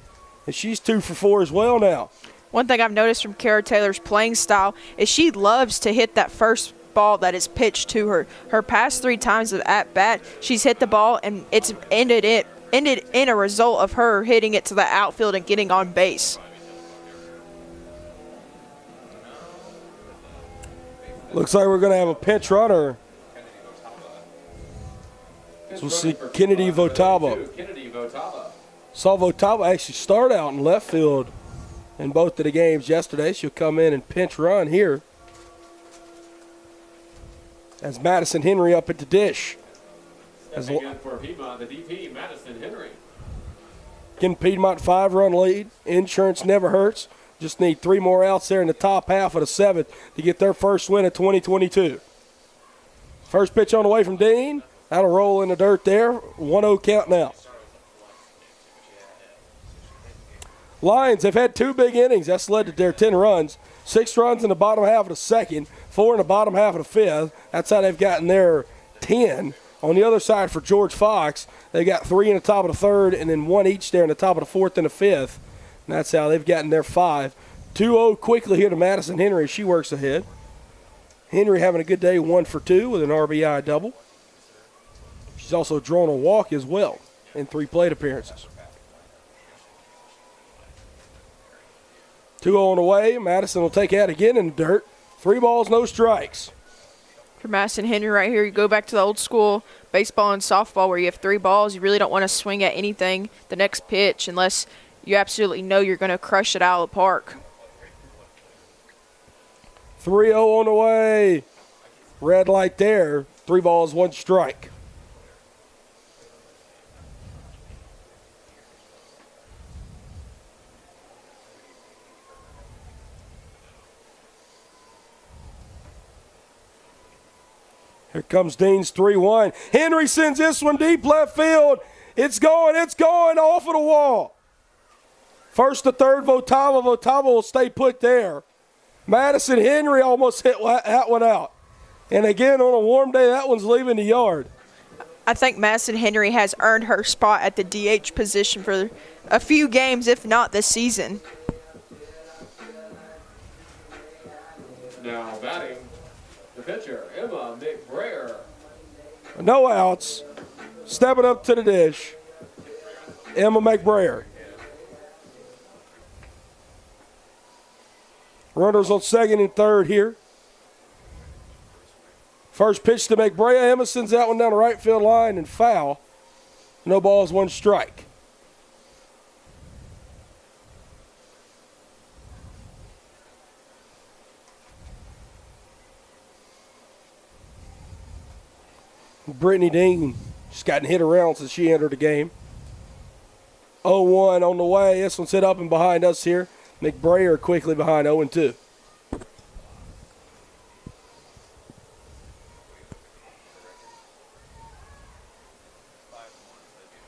And she's 2 for 4 as well now. One thing I've noticed from Kara Taylor's playing style is she loves to hit that first ball that is pitched to her. Her past 3 times of at-bat, she's hit the ball and it's ended in a result of her hitting it to the outfield and getting on base. Looks like we're going to have a pinch runner. So we'll see Kennedy Votava. Saw Votava actually start out in left field in both of the games yesterday. She'll come in and pinch run here. as Madison Henry up at the dish. Stepping in for Piedmont, the DP, Madison Henry. Again, Piedmont 5-run lead. Insurance never hurts. Just need 3 more outs there in the top half of the 7th to get their first win of 2022. First pitch on the way from Dean. That'll roll in the dirt there. 1-0 count now. Lions have had 2 big innings. That's led to their 10 runs. 6 runs in the bottom half of the 2nd, 4 in the bottom half of the 5th. That's how they've gotten their 10. On the other side for George Fox, they got 3 in the top of the 3rd and then 1 each there in the top of the 4th and the 5th. And that's how they've gotten their 5. 2-0 quickly here to Madison Henry. She works ahead. Henry having a good day, 1 for 2 with an RBI double. She's also drawn a walk as well in 3 plate appearances. 2-0 on the way. Madison will take that again in the dirt. 3 balls, no strikes. For Madison Henry right here, you go back to the old school baseball and softball where you have 3 balls. You really don't want to swing at anything the next pitch unless you absolutely know you're going to crush it out of the park. 3-0 on the way. Red light there. 3 balls, 1 strike. Here comes Dean's 3-1. Henry sends this one deep left field. It's going off of the wall. First to third, Votava. Votava will stay put there. Madison Henry almost hit that one out. And again, on a warm day, that one's leaving the yard. I think Madison Henry has earned her spot at the DH position for a few games, if not this season. Now batting, the pitcher, Mcbrayer. No outs. Stepping up to the dish, Mcbrayer. Runners on 2nd and 3rd here. First pitch to Mcbrayer. Emma sends that one down the right field line and foul. No balls, 1 strike. Brittany Dean just gotten hit around since she entered the game. 0-1 on the way. This one's hit up and behind us here. Mcbrayer quickly behind 0-2.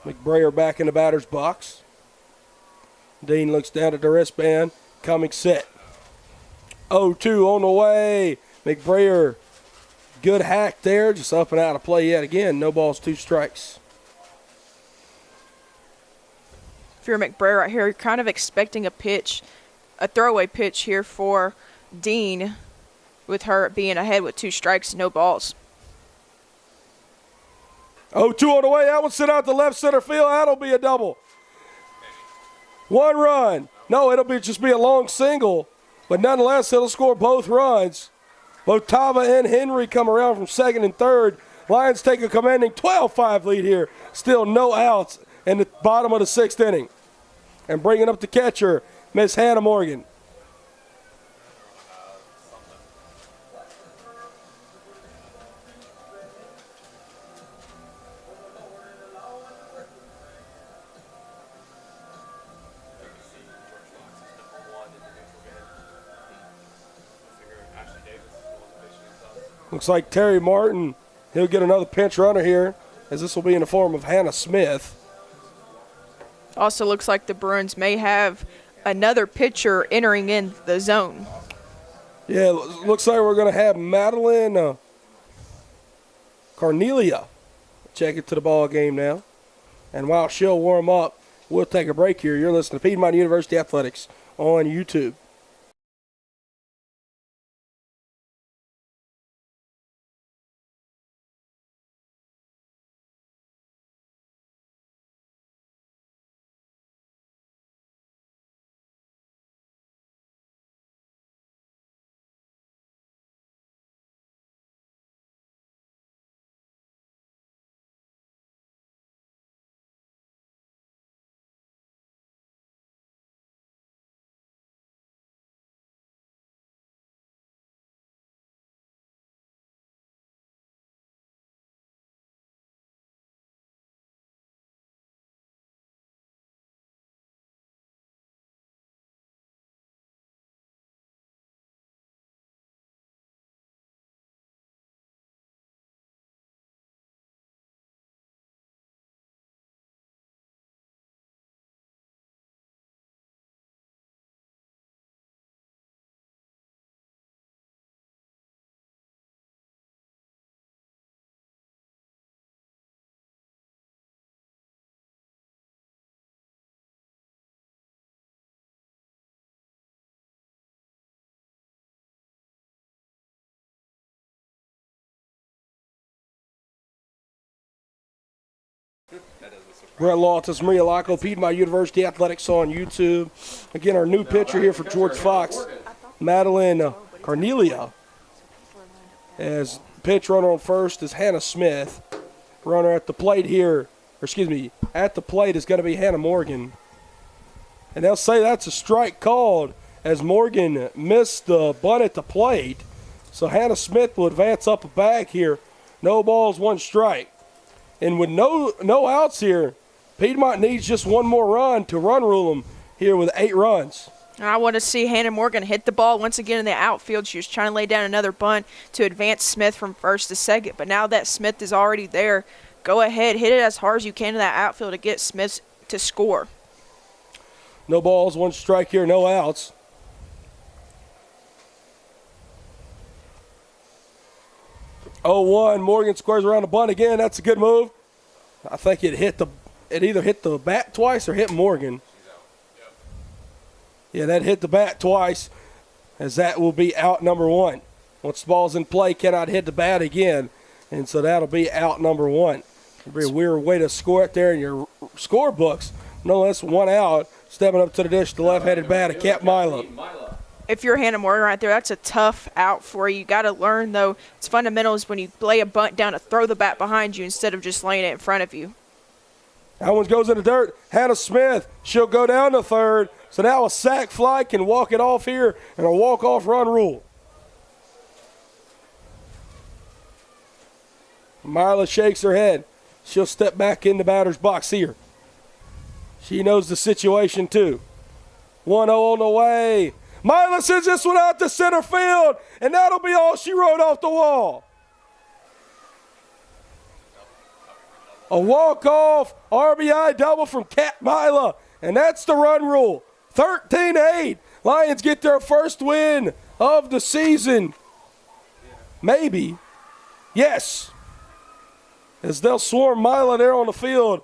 Mcbrayer back in the batter's box. Dean looks down at the wristband. Coming set. 0-2 on the way. Mcbrayer, good hack there. Just up and out of play yet again. No balls, 2 strikes. If you're Mcbrayer right here, you're kind of expecting a throwaway pitch here for Dean with her being ahead with 2 strikes, no balls. 0-2 on the way. That one sent out to left center field. That'll be a double. 1 run. No, it'll just be a long single, but nonetheless, it'll score both runs. Both Tava and Henry come around from 2nd and 3rd. Lions take a commanding 12-5 lead here. Still no outs in the bottom of the 6th inning. And bringing up the catcher, Miss Hannah Morgan. Looks like Terry Martin, he'll get another pinch runner here, as this will be in the form of Hannah Smith. Also looks like the Bruins may have another pitcher entering in the zone. Yeah, looks like we're going to have Madeline Cornelia check it to the ball game now. And while she'll warm up, we'll take a break here. You're listening to Piedmont University Athletics on YouTube. Brett Lawtus, Maria Laco, Piedmont University Athletics on YouTube. Again, our new pitcher here for George Fox, Madeline Carnelia. As pitch runner on first is Hannah Smith. Runner at the plate here, at the plate is going to be Hannah Morgan. And they'll say that's a strike called as Morgan missed the bunt at the plate. So Hannah Smith will advance up a bag here. No balls, 1 strike. And with no outs here, Piedmont needs just 1 more run to run rule them here with 8 runs. I want to see Hannah Morgan hit the ball once again in the outfield. She was trying to lay down another bunt to advance Smith from first to second. But now that Smith is already there, go ahead, hit it as hard as you can in that outfield to get Smith to score. No balls, 1 strike here, no outs. Oh, 1. Morgan squares around the bunt again. That's a good move. I think it either hit the bat twice or hit Morgan. Yeah, that hit the bat twice, as that will be out number 1. Once the ball's in play, cannot hit the bat again, and so that'll be out number 1. It'll be a weird way to score it there in your score books. No less 1 out. Stepping up to the dish, the left-handed bat of Kat Mila. If you're Hannah Morgan right there, that's a tough out for you. You got to learn, though, it's fundamentals when you lay a bunt down to throw the bat behind you instead of just laying it in front of you. That one goes in the dirt. Hannah Smith, she'll go down to third. So now a sac fly can walk it off here and a walk-off run rule. Mila shakes her head. She'll step back in the batter's box here. She knows the situation too. 1-0 on the way. Mila sends this one out to center field, and that'll be all she wrote off the wall. A walk-off RBI double from Kat Mila, and that's the run rule. 13-8. Lions get their first win of the season. Maybe. Yes. As they'll swarm Mila there on the field.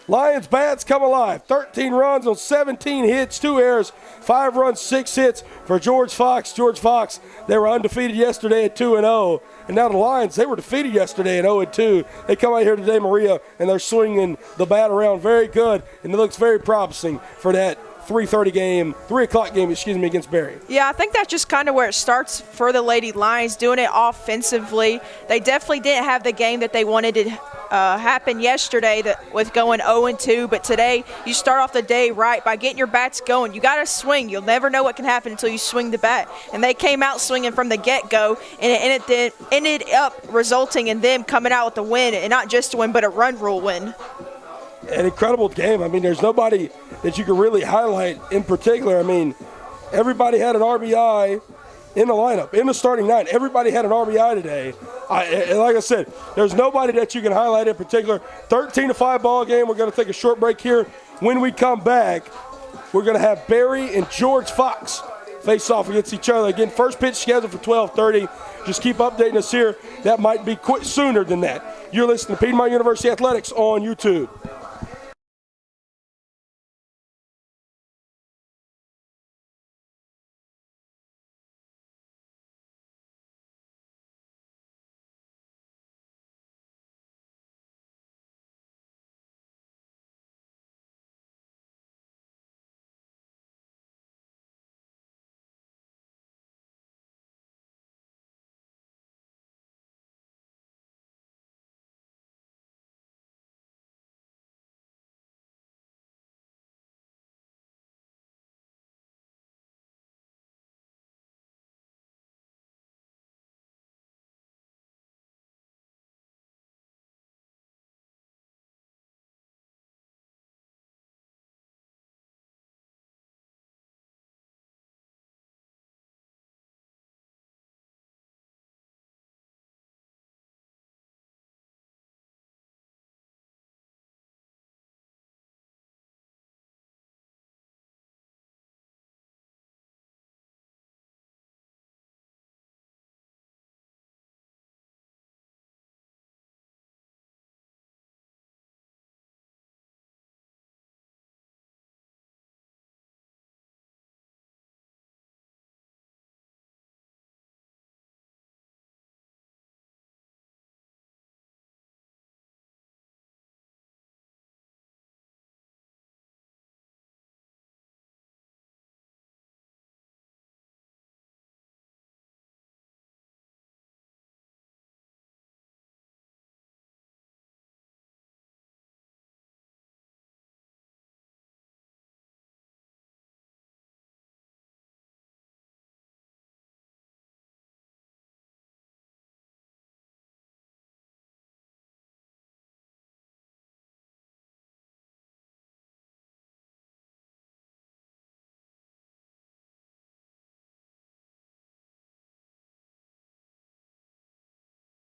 Lions bats come alive. 13 runs on 17 hits, 2 errors, 5 runs, 6 hits for George Fox. George Fox, they were undefeated yesterday at 2-0. And now the Lions, they were defeated yesterday at 0-2. They come out here today, Maria, and they're swinging the bat around very good. And it looks very promising for that 3 o'clock game, against Berry. Yeah, I think that's just kind of where it starts for the Lady Lions, doing it offensively. They definitely didn't have the game that they wanted to happen yesterday with going 0-2, but today you start off the day right by getting your bats going. You got to swing. You'll never know what can happen until you swing the bat. And they came out swinging from the get-go, and it ended up resulting in them coming out with the win, and not just a win, but a run rule win. An incredible game. I mean, there's nobody that you can really highlight in particular. I mean, everybody had an RBI in the lineup, in the starting 9. Everybody had an RBI today. Like I said, there's nobody that you can highlight in particular. 13-5 ball game. We're going to take a short break here. When we come back, we're going to have Berry and George Fox face off against each other. Again, first pitch scheduled for 12:30. Just keep updating us here. That might be sooner than that. You're listening to Piedmont University Athletics on YouTube.